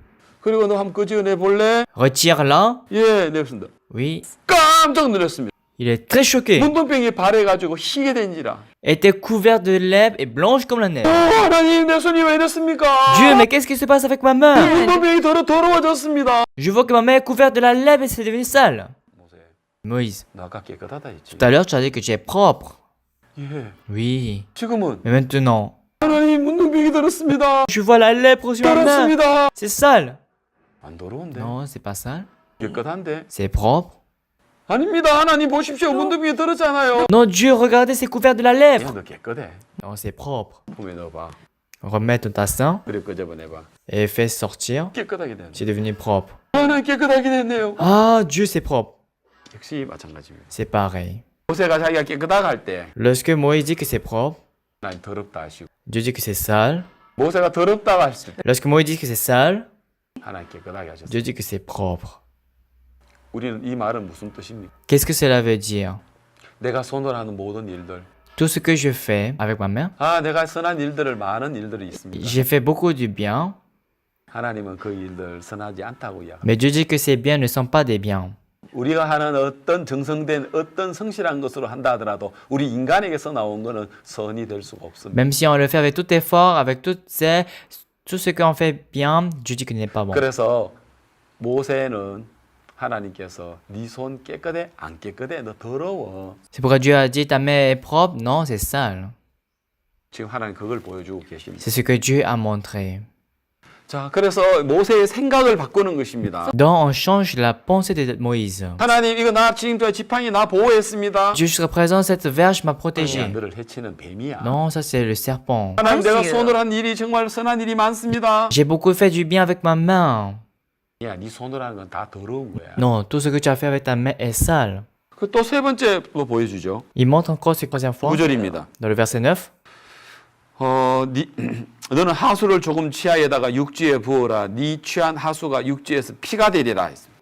그리고 너 한번 끄집어내 볼래? Retire-la. 예, 냈습니다. Oui. 깜짝 놀랐습니다. Il est très choqué. 문둥병이 발해가지고 희게 된지라. Était couverte de lèvres et blanche comme la neige. 하나님, 내 손이 왜 이랬습니까? Dieu, mais qu'est-ce qui se passe avec ma main? 문둥병이 더러워졌습니다. Je vois que ma main est couverte de la lèvre et c'est devenu sale. 모세, Moïse, 너 아까 깨끗하다 했지? tout à l'heure, tu as dit que tu es propre. 예. Oui. 지금은 Mais maintenant, 하나님 문둥병이 더럽습니다. je vois la lèpre sur ma main. 더럽습니다. C'est sale. 안 더러운데? Non, c'est pas sale. 깨끗한데? C'est propre. 아닙니다. 하나님 보십시오. 문둥병이 더럽잖아요. Non, Dieu, regardez, c'est couvert de la 야, lèpre. 너 깨끗해. Non, c'est propre. 품에 넣어봐. Remets ton tassin 그래 끄집어내봐. et fais sortir. 깨끗하게 되네. C'est devenu propre. 하나님 깨끗하게 됐네요. Ah, Dieu, c'est propre. 역시 마찬가지입니다. C'est pareil. 모세가 자기가 깨끗하다 할 때 Lorsque Moïse dit que c'est propre, 하나님 더럽다 하시고 Dieu dit que c'est sale. 모세가 더럽다고 했을 때 Lorsque Moïse dit que c'est sale, 하나님 깨끗하게 하셨어요. Dieu dit que c'est propre. 우리는 이 말은 무슨 뜻입니까? Qu'est-ce que cela veut dire? 내가 손으로 하는 모든 일들. Tout ce que je fais avec ma main, 아, 내가 선한 일들을 많은 일들이 있습니다. j'ai fait beaucoup du bien, 하나님은 그 일들 선하지 않다고 이야기합니다. mais Dieu dit que ces biens ne sont pas des biens. 우리가 하는 어떤 정성된 어떤 성실한 것으로 한다 하더라도 우리 인간에게서 나온 거는 선이 될 수가 없습니다. Même si on le fait avec tout effort, avec tout ce qu'on fait bien, Dieu dit que ce n'est pas bon. 그래서 모세는 하나님께서 네 손 깨끗해 안 깨끗해 너 더러워. C'est pourquoi Dieu a dit ta main est propre? Non, c'est sale. 지금 하나님 그걸 보여주고 계십니다. C'est ce que Dieu a montré. 자, 그래서 모세의 생각을 바꾸는 것입니다. Donc on change la pensée de Moïse. 하나님, 이거 나 지금까지 지팡이 나 보호했습니다. Jusqu'à présent, cette verge m'a 아니야, protégé. 너를 해치는 뱀이야. Non, ça c'est le serpent. 하나님, 내가 당시에요. 손으로 한 일이 정말 선한 일이 많습니다. J'ai beaucoup fait du bien avec ma main. 야, 네 손으로 하는 건 다 더러운 거야. Non, tout ce que tu as fait avec ta main est sale. 그 또 세 번째 거 보여주죠. Il montre encore cette troisième fois. 9절입니다. Dans le verset 9. 너는 하수를 조금 치아에다가 육지에 부어라. 네 취한 하수가 육지에서 피가 되리라 했습니다.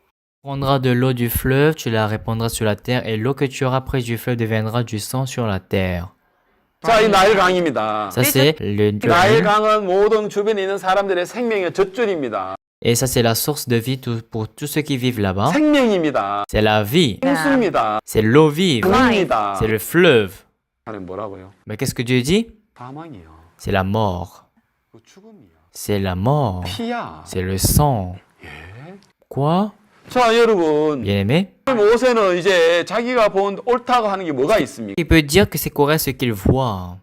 Tu prendras de l'eau du fleuve, tu la répandras sur la terre, et l'eau que tu auras prise du fleuve deviendra du sang sur la terre. 자, 이 나일강입니다. Ça c'est le Nil. 나일강은 모든 주변에 있는 사람들의 생명의 젖줄입니다. Et ça c'est la source de vie pour tous ceux qui vivent là-bas. 생명입니다. C'est la vie. 생수입니다. C'est l'eau vive. 강입니다. C'est le fleuve. 하나님 뭐라고요? Mais qu'est-ce que Dieu dit? 사망이요. C'est la mort. 그 죽음이요. C'est la mort. 피야. C'est le sang. Quoi? 자, 여러분. Bien-aimé? 모세는 이제 자기가 본 옳다고 하는 게 뭐가 있습니까? Il peut dire que c'est correct ce qu'il voit.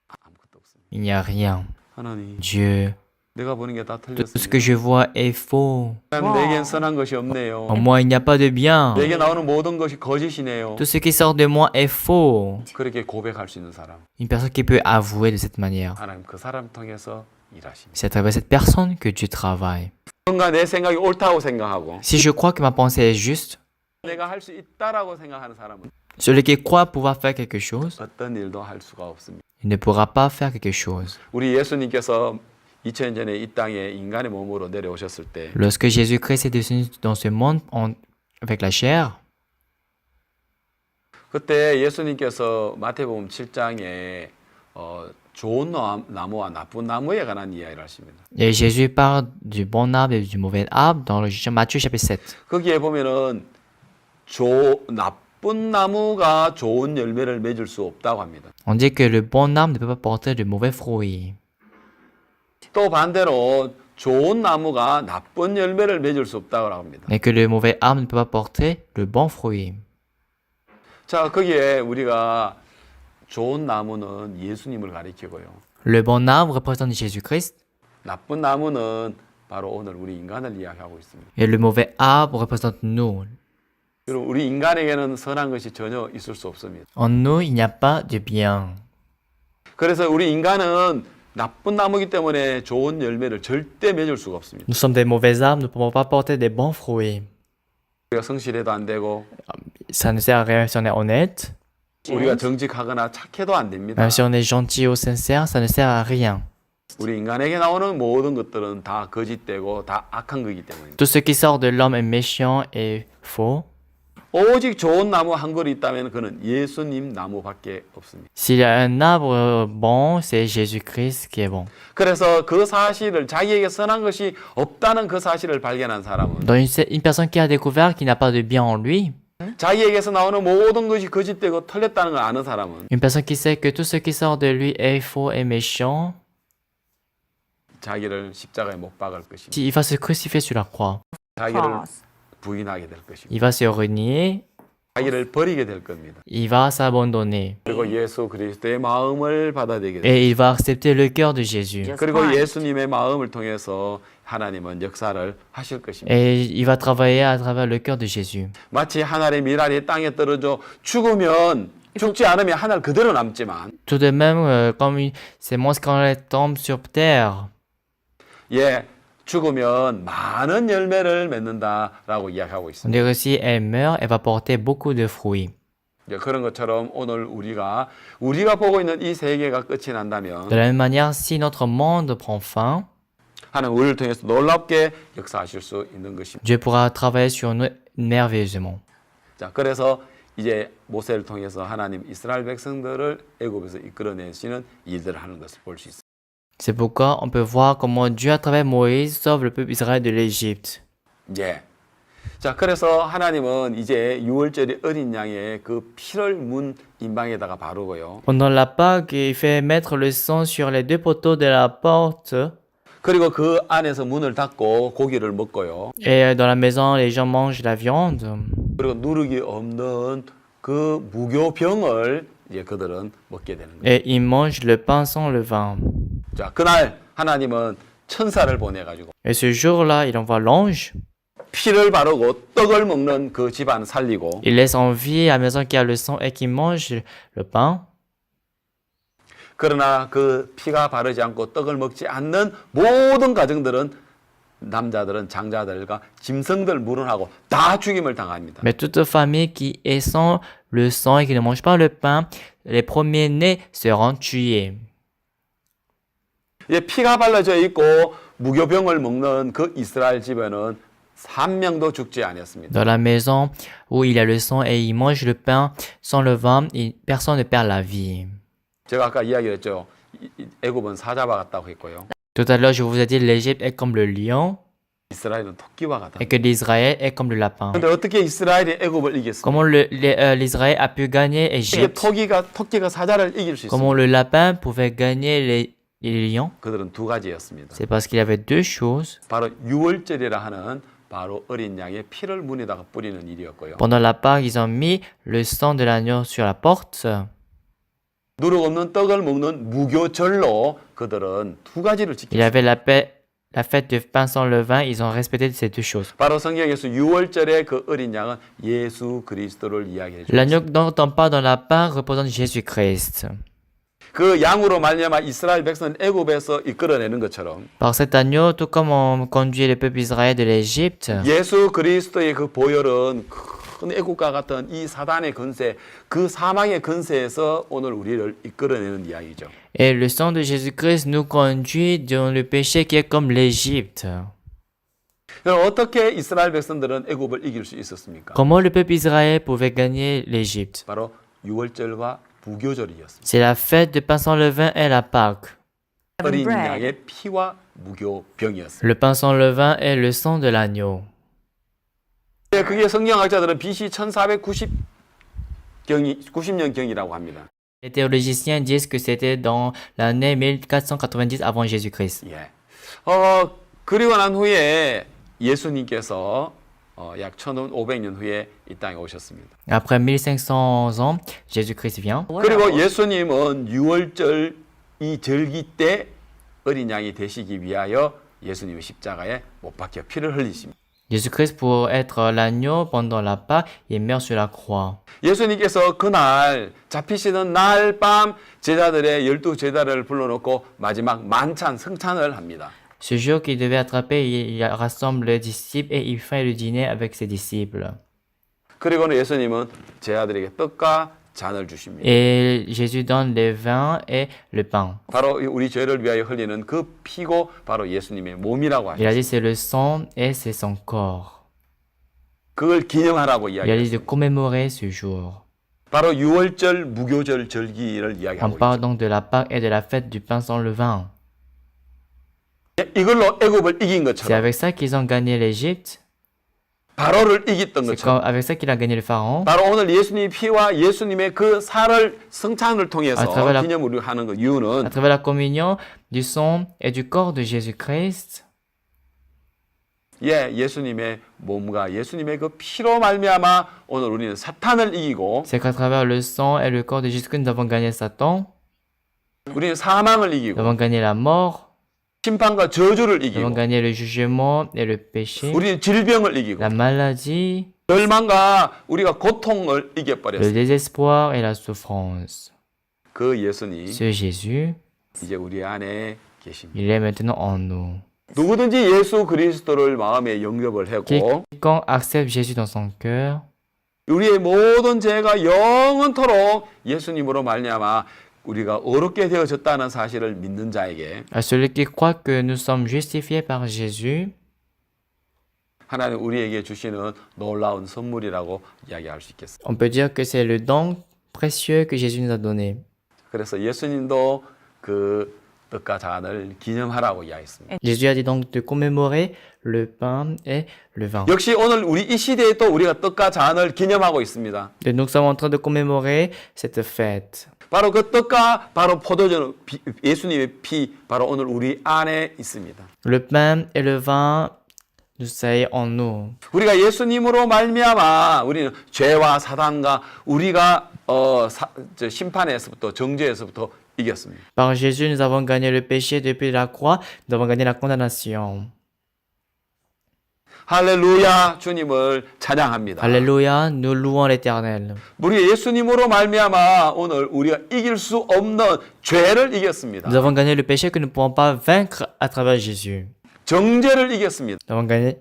아무것도 없습니다. Il n'y a rien. 하나님, Dieu, 내가 보는 게 다 tout ce 틀렸습니다. que je vois est faux. 내겐 선한 것이 없네요. En moi, il n'y a pas de bien. 내게 나오는 모든 것이 거짓이네요. Tout ce qui sort de moi est faux. 그렇게 고백할 수 있는 사람, Une personne qui peut avouer de cette manière. 하나님 그 사람 통해서 일하십니다. C'est à travers cette personne que Dieu travaille. 뭔가 내 생각이 옳다고 생각하고 Si je crois que ma pensée est juste, 내가 할 수 있다라고 생각하는 사람은 celui qui croit pouvoir faire quelque chose, 어떤 일도 할 수가 없습니다. il ne pourra pas faire quelque chose. 우리 예수님께서 2000년 전에 이 땅에 인간의 몸으로 내려오셨을 때 Lorsque Jésus-Christ est descendu dans ce monde avec la chair, 그때 예수님께서 마태복음 7장에 좋은 나무와 나쁜 나무에 관한 이야기를 하십니다. et Jésus parle du bon arbre et du mauvais arbre dans le Matthieu chapitre 7. 거기에 보면은 나쁜 나무가 좋은 열매를 맺을 수 없다고 합니다. On dit que le bon arbre ne peut pas porter de mauvais fruits. 또 반대로 좋은 나무가 나쁜 열매를 맺을 수 없다고 합니다. Et que le mauvais arbre ne peut pas porter le bon fruit. 자, 거기에 우리가 좋은 나무는 예수님을 가리키고요. Le bon arbre représente Jésus-Christ 나쁜 나무는 바로 오늘 우리 인간을 이야기하고 있습니다. et le mauvais arbre représente nous. 여러분, 우리 인간에게는 선한 것이 전혀 있을 수 없습니다. En nous, il n'y a pas de bien. 그래서 우리 인간은 나쁜 나무이기 때문에 좋은 열매를 절대 맺을 수가 없습니다. Nous sommes des mauvais arbres, nous ne pouvons pas porter des bons fruits. 우리가 성실해도 안 되고 Ça ne sert à rien si on est honnête. 우리가 정직하거나 착해도 안 됩니다. Même si on est gentil ou sincère, ça ne sert à rien. 우리 인간에게 나오는 모든 것들은 다 거짓되고 다 악한 거기 때문입니다. Tout ce qui sort de l'homme est méchant et faux. 오직 좋은 나무 한 그루 있다면 그는 예수님 나무밖에 없습니다. S'il y a un arbre bon, c'est Jésus-Christ qui est bon. 그래서 그 사실을 자기에게 선한 것이 없다는 그 사실을 발견한 사람은 Donc une personne qui a découvert qu'il n'a pas de bien en lui, 자기에게서 나오는 모든 것이 거짓되고 틀렸다는 걸 아는 사람은 une personne qui sait que tout ce qui sort de lui est faux et méchant, 자기를 십자가에 못 박을 것입니다. il va se crucifier sur la croix. 자기를 Cross. 부인하게 될 것입니다. Il va se renier, 자기를 버리게 될 겁니다. il va s'abandonner. 그리고 예수 그리스도의 마음을 받아들이게 됩니다. Et il va accepter le cœur de Jésus. 그리고 예수님의 마음을 통해서 하나님은 역사를 하실 것입니다. Et il va travailler à travers le cœur de Jésus. 마치 하늘의 미랄이 땅에 떨어져 죽으면 죽지 않으면 하늘 그대로 남지만 Tout de même, comme une sémence quand elle tombe sur terre, 예 죽으면 많은 열매를 맺는다라고 이야기하고 on 있습니다. dirait aussi elle meurt, elle va porter beaucoup de fruits. 예, 그런 것처럼 오늘 우리가 보고 있는 이 세계가 끝이 난다면 De la même manière, si notre monde prend fin, 하나님 우리를 통해서 놀랍게 역사하실 수 있는 것입니다. Dieu pourra travailler sur nous merveilleusement. 자, 그래서 이제 모세를 통해서 하나님 이스라엘 백성들을 애굽에서 이끌어내시는 일들을 하는 것을 볼 수 있습니다. C'est pourquoi on peut voir comment Dieu, à travers Moïse, sauve le peuple Israël de l'Égypte. 예. 자, 그래서 하나님은 이제 6월절에 어린 양의 그 피를 문 임방에다가 바르고요. Pendant la Pâque, il fait mettre le sang sur les deux poteaux de la porte. 그리고 그 안에서 문을 닫고 고기를 먹고요. Et dans la maison, les gens mangent la viande. 그리고 누룩이 없는 그 무교병을 이제 그들은 먹게 되는 거예요. Et ils mangent le pain sans levain. 자, 그날 하나님은 천사를 보내가지고 Et ce jour-là, il envoie l'ange. 피를 바르고 떡을 먹는 그 집안 살리고 Il laisse en vie à la maison qui a le sang et qui mange le pain. 그러나 그 피가 바르지 않고 떡을 먹지 않는 모든 가정들은 남자들은 장자들과 짐승들 물은하고 다 죽임을 당합니다. Mais toute famille qui est sans le sang et qui ne mange pas le pain, les premiers-nés seront tués. 이제 피가 발라져 있고 무교병을 먹는 그 이스라엘 집에는 한 명도 죽지 않았습니다. Dans la maison où il y a le sang et il mange le pain sans levain, personne ne perd la vie. 제가 아까 이야기했죠. 애굽은 사자와 같다고 했고요. Tout à l'heure, je vous ai dit l'Égypte est comme le lion 이스라엘은 토끼와 같다. et que l'Israël est comme le lapin. 근데 어떻게 이스라엘이 애굽을 이겼습니까? Comment l'Israël a pu gagner 이게 Égypte? 토끼가 사자를 이길 수 있습니다. Comment le lapin pouvait gagner les lions? 그들은 두 가지였습니다. C'est parce qu'il y avait deux choses. 바로 유월절이라 하는 바로 어린 양의 피를 문에다가 뿌리는 일이었고요. Pendant la Pâque, ils ont mis le sang de l'agneau sur la porte. 누룩 없는 떡을 먹는 무교절로 그들은 두 가지를 Il y 지켰습니다. avait la fête de pain sans levain, ils ont respecté ces deux choses. 바로 성경에서 유월절의 그 어린 양은 예수 그리스도를 이야기해 줍니다. L'agneau dont on parle dans la Pâque représente Jésus-Christ. 그 양으로 말미암아 이스라엘 백성은 애굽에서 이끌어내는 것처럼 Par cet agneau, tout comme on conduit le peuple Israël de l'Égypte, 예수 그리스도의 그 보혈은 큰 애국과 같은 이 사단의 건세, 그 사망의 건세에서 오늘 우리를 이끌어내는 이야기죠. et le sang de Jésus-Christ nous conduit dans le péché qui est comme l'Égypte. 그럼 어떻게 이스라엘 백성들은 애굽을 이길 수 있었습니까? Comment le peuple Israël pouvait gagner l'Égypte? 바로 유월절과 무교절이었습니다. C'est la fête de pain sans levain et la Pâque. 어린 bread. 양의 피와 무교병이었습니다. Le pain sans levain est le sang de l'agneau. 그게 성경학자들은 BC 1490년경이라고 합니다. Les théologiciens disent que c'était dans l'année 1490 avant Jésus-Christ. 예. 그리고 난 후에 예수님께서 약 1500년 후에 이 땅에 오셨습니다. Après 1500 ans, Jésus-Christ vient. 그리고 예수님은 유월절 이 절기 때 어린 양이 되시기 위하여 예수님의 십자가에 못 박혀 피를 흘리십니다. Jésus-Christ, pour être l'agneau pendant la Pâque, il meurt sur la croix. 예수님께서 그날 잡히시는 날 밤 제자들의 12제자를 불러놓고 마지막 만찬 성찬을 합니다. Ce jour qu'il devait attraper, il rassemble les disciples et il fait le dîner avec ses disciples. 그리고는 예수님은 제자들에게 떡과 잔을 주십니다. Et Jésus donne les vins et le pain. 바로 우리 죄를 위하여 흘리는 그 피고 바로 예수님의 몸이라고 Il a 하셨습니다. dit c'est le sang et c'est son corps. 그걸 기념하라고 Il a dit de 이야기했습니다. commémorer ce jour. 바로 유월절 무교절 절기를 On 이야기하고 parle 있죠. donc de la Pâque et de la fête du pain sans levain. 이걸로 애굽을 이긴 C'est 것처럼 avec ça qu'ils ont gagné l'Égypte. 바로를 이겼던 C'est 것처럼 avec ça qu'il a gagné le Pharaon. 바로 오늘 예수님의 피와 예수님의 그 살을 성찬을 통해서 아, travers 기념으로 하는 그 이유는 À travers la communion du sang et du corps de Jésus-Christ, 예수님의 몸과 예수님의 그 피로 말미암아 오늘 우리는 사탄을 이기고 c'est qu'à travers le sang et le corps de Jésus-Christ, nous avons gagné Satan, 우리는 사망을 nous 이기고 avons gagné la mort, 심판과 저주를 nous avons 이기고 gagné le jugement et le péché, 우리는 질병을 이기고 la maladie, 절망과 우리가 고통을 le 이겨버렸어요. désespoir et la souffrance. 그 예수님 Ce Jésus, 이제 우리 안에 계십니다. il est maintenant en nous. 누구든지 예수 그리스도를 마음에 영접을 하고 Quiconque accepte Jésus dans son cœur, 우리의 모든 죄가 영원토록 예수님으로 말미암아 우리가 어렵게 되어졌다는 사실을 믿는 자에게 à celui qui croit que nous sommes justifiés par Jésus, 하나님 우리에게 주시는 놀라운 선물이라고 이야기할 수 있겠습니다. on peut dire que c'est le don précieux que Jésus nous a donné. 그래서 예수님도 그 떡과 잔을 기념하라고 이야기했습니다. Jésus a dit donc de commémorer le pain et le vin. 역시 오늘 우리 이 시대에 또 우리가 떡과 잔을 기념하고 있습니다. Et nous sommes en train de commémorer cette fête. 바로 그 떡과 바로 포도주 예수님의 피 바로 오늘 우리 안에 있습니다. Le pain et le vin, nous sommes en nous. 우리가 예수님으로 말미암아 우리는 죄와 사단과 우리가 심판에서부터 정죄에서부터 이겼습니다. Par Jésus, nous avons gagné le péché depuis la croix, nous avons gagné la condamnation. 할렐루야 주님을 찬양합니다. Alléluia, nous louons l'Éternel. 우리 예수님으로 말미암아 오늘 우리가 이길 수 없는 죄를 이겼습니다. Nous avons gagné le péché que nous ne pouvons pas vaincre à travers Jésus. 정죄를 이겼습니다. Nous avons gagné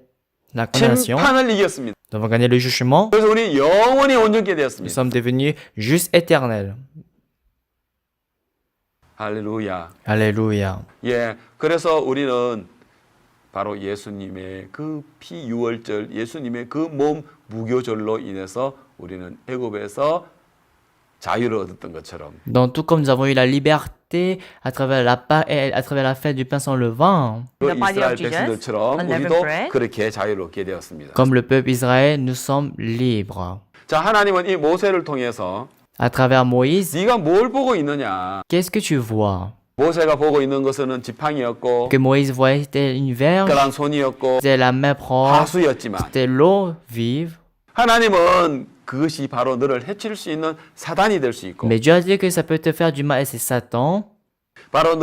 la condamnation. 심판을 이겼습니다. Nous avons gagné le jugement. 그래서 우리 영원히 온전케 Nous 되었습니다. sommes devenus justes éternels. 할렐루야. Alléluia. 예, 그래서 우리는 바로 예수님의 그 피유월절, 예수님의 그 몸 무교절로 인해서 우리는 애굽에서 자유를 얻었던 것처럼 Donc, tout comme nous avons eu la liberté à travers la Pâque et à travers la fête du pain sans levain, 그 The body 이스라엘 of Jesus, 백성들처럼 unleavened 우리도 bread. 그렇게 자유를 얻게 되었습니다. comme le peuple Israël, nous sommes libres. 자, 하나님은 이 모세를 통해서 À travers Moïse, 네가 뭘 보고 있느냐? qu'est-ce que tu vois? 모세가 보고 있는 것은 지팡이였고 Que Moïse voyait, c'était une verge, 특별한 손이었고 c'était la main propre, 하수였지만 c'était l'eau vive. 하나님은 그것이 바로 너를 해칠 수 있는 사단이 될 수 있고 Mais Dieu a dit que ça peut te faire du mal et c'est Satan. 바로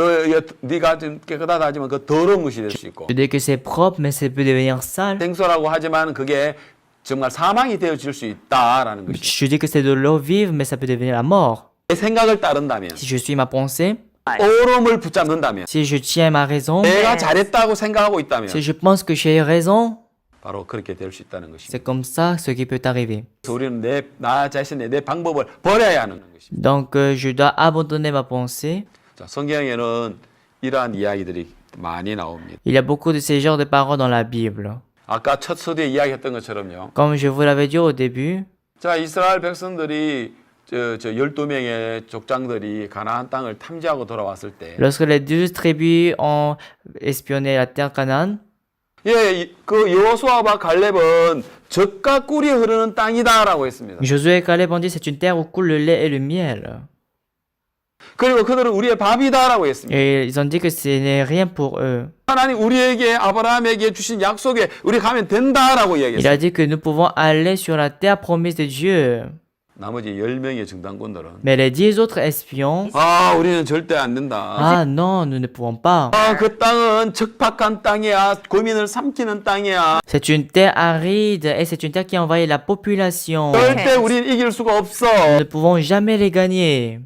네가 좀 깨끗하다지만 그 더러운 것이 될 수 있고 Tu dis que c'est propre, mais ça peut devenir sale. 생소라고 하지만 그게 정말 사망이 되어질 수 있다라는 것이 Je dis que c'est de l'eau vive, mais ça peut devenir la mort. 내 생각을 따른다면 Si je suis ma pensée, 옳음을 붙잡는다면 si je tiens ma raison, 내가 잘했다고 생각하고 있다면 si je pense que j'ai raison, 바로 그렇게 될 수 있다는 것입니다. c'est comme ça ce qui peut arriver. 그래서 우리는 나 자신의 내 방법을 버려야 하는 것입니다. Donc, je dois abandonner ma pensée. 자, 성경에는 이러한 이야기들이 많이 나옵니다. Il y a beaucoup de ces genres de paroles dans la Bible. 아까 첫 서두에 이야기했던 것처럼요. Comme je vous l'avais dit au début, 자, 이스라엘 백성들이 저 12명의 족장들이 가나안 땅을 탐지하고 돌아왔을 때 lorsque les 12 tribus ont espionné la terre Canaan, 예, 그 여호수아와 갈렙은 젖과 꿀이 흐르는 땅이다라고 했습니다. Josué et Caleb ont dit c'est une terre où coule le lait et le miel. 그리고 그들은 우리의 밥이다라고 했습니다. Et ils ont dit que ce n'est rien pour eux. 하나님 우리에게 아브라함에게 주신 약속에 우리 가면 된다라고 Il 이야기했습니다. a dit que nous pouvons aller sur la terre promise de Dieu. 나머지 10명의 정당꾼들은 Mais les 10 autres espions, 아, 우리는 절대 안 된다. ah non, nous ne pouvons pas. 아, 그 땅은 적박한 땅이야. 고민을 삼키는 땅이야. C'est une terre aride et c'est une terre qui envahit la population. 절대 우리는 이길 수가 없어. Nous ne pouvons jamais les gagner.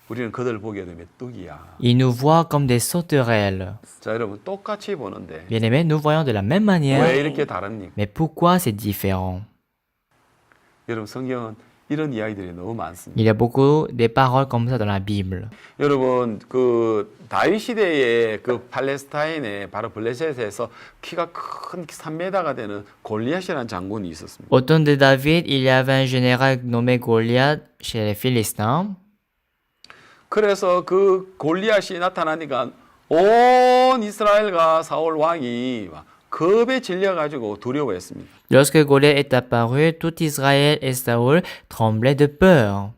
우리는 그들을 보게 되면 뚝이야. Ils nous voient comme des sauterelles. 자, 여러분 똑같이 보는데 Bien aimés, nous voyons de la même 왜 manière. 이렇게 다릅니까? Mais pourquoi c'est différent? 여러분 성경은 이런 이야기들이 너무 많습니다. Il y a beaucoup de paroles comme ça dans la Bible. 여러분 그 다윗 시대에 그 팔레스타인의 바로 블레셋에서 키가 큰 3m가 되는 골리앗이라는 장군이 있었습니다. Au temps de David, il y avait un général nommé Goliath chez les Philistins. 그래서 그 골리앗이 나타나니까 온 이스라엘과 사울 왕이 막 겁에 질려가지고 두려워했습니다. Lorsque Goliath est apparu, tout Israël et Saül tremblaient de peur.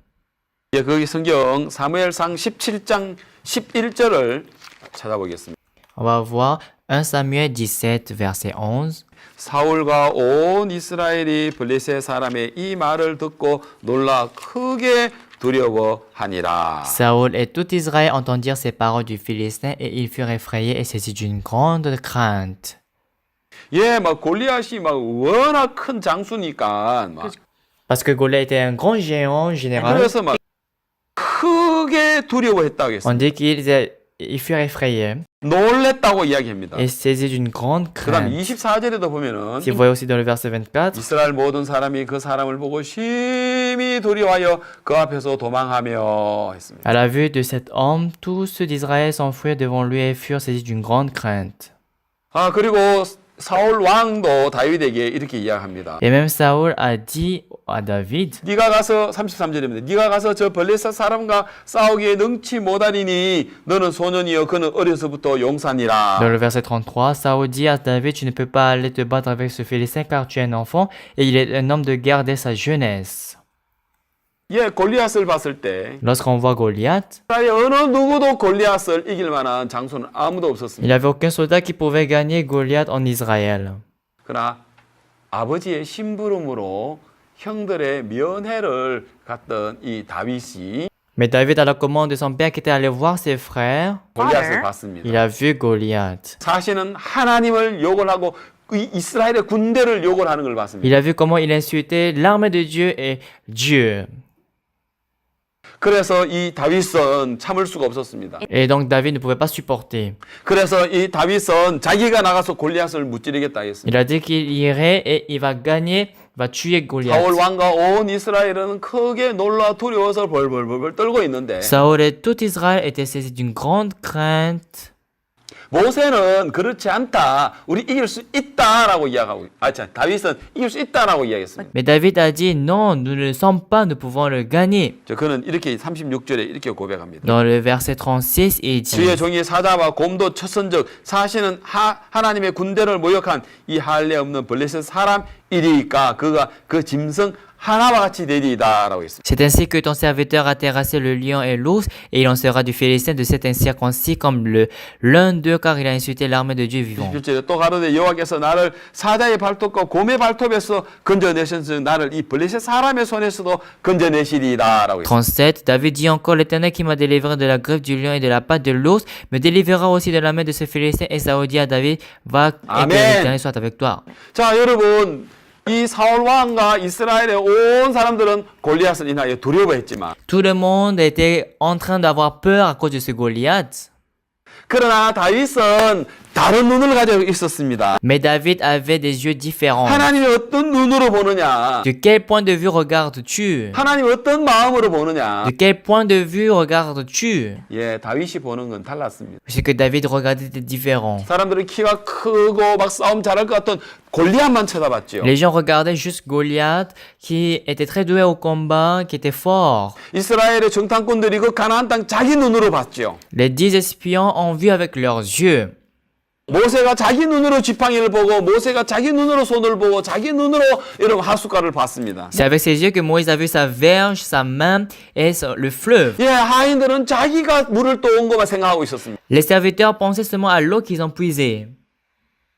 예, 거기 성경 사무엘상 17장 11절을 찾아보겠습니다. On va voir 1 Samuel 17, verset 11. 사울과 온 이스라엘이 블레셋 사람의 이 말을 듣고 놀라 크게 두려워하니라. Saül et tout Israël entendirent ces paroles du Philistin et ils furent effrayés et saisis d'une grande crainte. 예, 막 골리앗이 막 워낙 큰 장수니까 막 Parce que Goliath était un grand géant général. 그래서 막 크게 두려워했다고 On 했습니다. dit ils furent effrayés 놀랬다고 이야기합니다. et saisis d'une grande 그다음 crainte. 24절에도 보면은 Si vous voyez aussi dans le verset 24, 이스라엘 모든 사람이 그 사람을 보고 심히 두려워하여 그 앞에서 도망하며 했습니다. à la vue de cet homme, tous ceux d'Israël s'enfuirent devant lui et furent saisis d'une grande crainte. 아, 그리고 사울 왕도 다윗에게 이렇게 이야기합니다. Et même Saül a dit à David, 네가 가서 33절입니다. 네가 가서 저 블레셋 사람과 싸우기에 능치 못하리니 너는 소년이여 그는 어려서부터 용사니라. dans le verset 33, Saül dit à David, tu ne peux pas aller te battre avec ce Philistin car tu es un enfant et il est un homme de guerre dès sa jeunesse. 예, 골리앗을 봤을 때 Lorsqu'on voit Goliath, 이스라엘 어느 누구도 골리앗을 이길 만한 장수는 아무도 il 없었습니다. n'y avait aucun soldat qui pouvait gagner Goliath en Israël. 그러나 아버지의 심부름으로 형들의 면회를 갔던 이 다윗이 Mais David, à la commande de son père qui était allé voir ses frères, 골리앗을 봤습니다. il a vu Goliath. 사실은 하나님을 욕을 하고 이 이스라엘의 군대를 욕을 하는 걸 봤습니다. Il a vu comment il insultait l'armée de Dieu et Dieu. 그래서 이 다윗은 참을 수가 없었습니다. Et donc David ne pouvait pas supporter. 그래서 이 다윗은 자기가 나가서 골리앗을 무찌르겠다 했습니다. Il a dit qu'il irait et il va gagner, va tuer 사울 Goliath. 왕과 온 이스라엘은 크게 놀라 두려워서 벌벌벌 떨고 있는데 Saül et tout Israël étaient saisis d'une grande crainte. 모세는 그렇지 않다. 우리 이길 수 있다라고 이야기하고 다윗은 이길 수 있다라고 이야기했습니다. Mais David a dit non, nous ne le sommes pas, nous pouvons le gagner. 그는 이렇게 36절에 이렇게 고백합니다. Dans le verset 36, il 주의 dit 종이 사자와 곰도 쳤은즉 사실은 하나님의 군대를 모욕한 이 할례 없는 블레셋 사람이리까 그가 그 짐승 하나와 같이 되리이다라고 했습니다. C'est ainsi que ton serviteur a terrassé le lion et l'ours, et il en sera du Philistin de cet incirconcis comme l'un d'eux, car il a insulté l'armée de Dieu vivant. 27절에 또 가로되 여호와께서 나를 사자의 발톱과 곰의 발톱에서 건져내셨으니 나를 이 블레셋 사람의 손에서도 건져내시리이다라고 했습니다. 37, David dit encore, l'Éternel qui m'a délivré de la griffe du lion et de la patte de l'ours, me délivrera aussi de la main de ce Philistin. Et Saül dit à David, va et que Amen. l'Éternel soit avec toi. 자, 여러분, 이 사울 왕과 이스라엘의 온 사람들은 골리앗을 인하여 두려워했지만 Tout le monde était en train d'avoir peur à cause de ce Goliath. 그러나 다윗은 다른 눈을 가지고 있었습니다. Mais David avait des yeux différents. 하나님이 어떤 눈으로 보느냐? De quel point de vue regardes-tu? 하나님이 어떤 마음으로 보느냐? De quel point de vue regardes-tu? 예, 다윗이 보는 건 달랐습니다. Ce que David regardait était différent. 사람들은 키가 크고 막 싸움 잘할 것 같던 골리앗만 쳐다봤지요. Les gens regardaient juste Goliath, qui était très doué au combat, qui était fort. 이스라엘의 정탐꾼들이 그 가나안 땅 자기 눈으로 봤지요. Les 10 espions ont vu avec leurs yeux. 모세가 자기 눈으로 지팡이를 보고 모세가 자기 눈으로 손을 보고 자기 눈으로 이런 하숫가를 봤습니다. C'est avec ses yeux que Moïse a vu sa verge, sa main et le fleuve. 예, 하인들은 자기가 물을 떠온 것만 생각하고 있었습니다. Les serviteurs pensaient seulement à l'eau qu'ils ont puisée.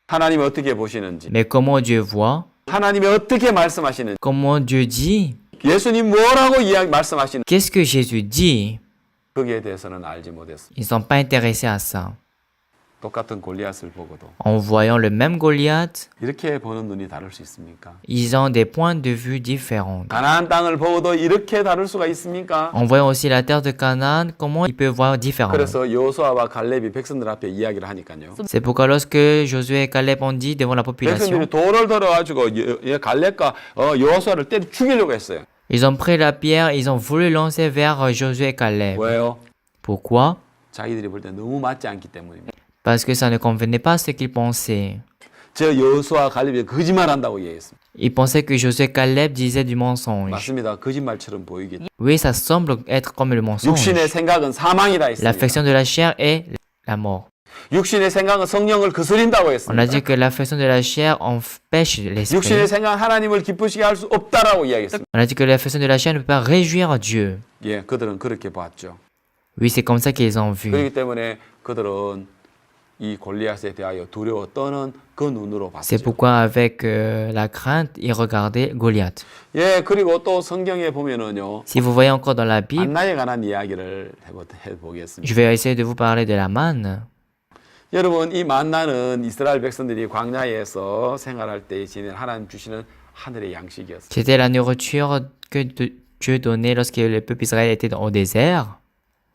하나님이 어떻게 보시는지, Mais comment Dieu voit? 하나님이 어떻게 말씀하시는지, Comment Dieu dit? 예수님 뭐라고 말씀하시는지 Qu'est-ce que Jésus dit? 거기에 대해서는 알지 못했습니다. Ils ne sont pas intéressés à ça. 똑같은 골리앗을 보고도 En voyant le même Goliath, 이렇게 보는 눈이 다를 수 있습니까? ils ont des points de vue différents. 가나안 땅을 보고도 이렇게 다를 수가 있습니까? En voyant aussi la terre de Canaan, comment ils peuvent voir différemment? 그래서 여호수아와 갈렙이 백성들 앞에 이야기를 하니까요. C'est pourquoi lorsque Josué et Caleb ont dit devant la population, 백성들이 돌을 들어가지고 갈렙과 여호수아를 때려 죽이려고 했어요. ils ont pris la pierre, ils ont voulu lancer vers Josué et Caleb. 왜요? Pourquoi? 자기들이 볼 때 너무 맞지 않기 때문입니다. Parce que ça ne convenait pas à ce qu'ils pensaient. 저 여호수아 갈렙이 거짓말한다고 얘기했습니다. Ils pensaient que Josué et Caleb disaient du mensonge. 맞습니다. 거짓말처럼 보이겠죠. Oui, ça semble être comme le mensonge. 육신의 생각은 사망이다 했습니다. L'affection de la chair est la mort. 육신의 생각은 성령을 거스린다고 On a 했습니다. dit que l'affection de la chair empêche l'esprit. 육신의 생각은 하나님을 기쁘시게 할 수 없다라고 이야기했습니다. On a dit que l'affection de la chair ne peut pas réjouir Dieu. 예, 그들은 그렇게 봤죠. Oui, c'est comme ça qu'ils ont vu. 그렇기 때문에 그들은 이 골리앗에 대하여 두려워 떠는 그 눈으로 C'est 봤죠. pourquoi avec la crainte, ils regardaient Goliath. 예, 그리고 또 성경에 보면은요. Si vous voyez encore dans la Bible, 만나에 관한 이야기를 해보겠습니다. je vais essayer de vous parler de la manne. 여러분, 이 만나는 이스라엘 백성들이 광야에서 생활할 때 지닌 하나님 주시는 하늘의 양식이었어요. C'était la nourriture que Dieu donnait lorsque le peuple Israël était au désert.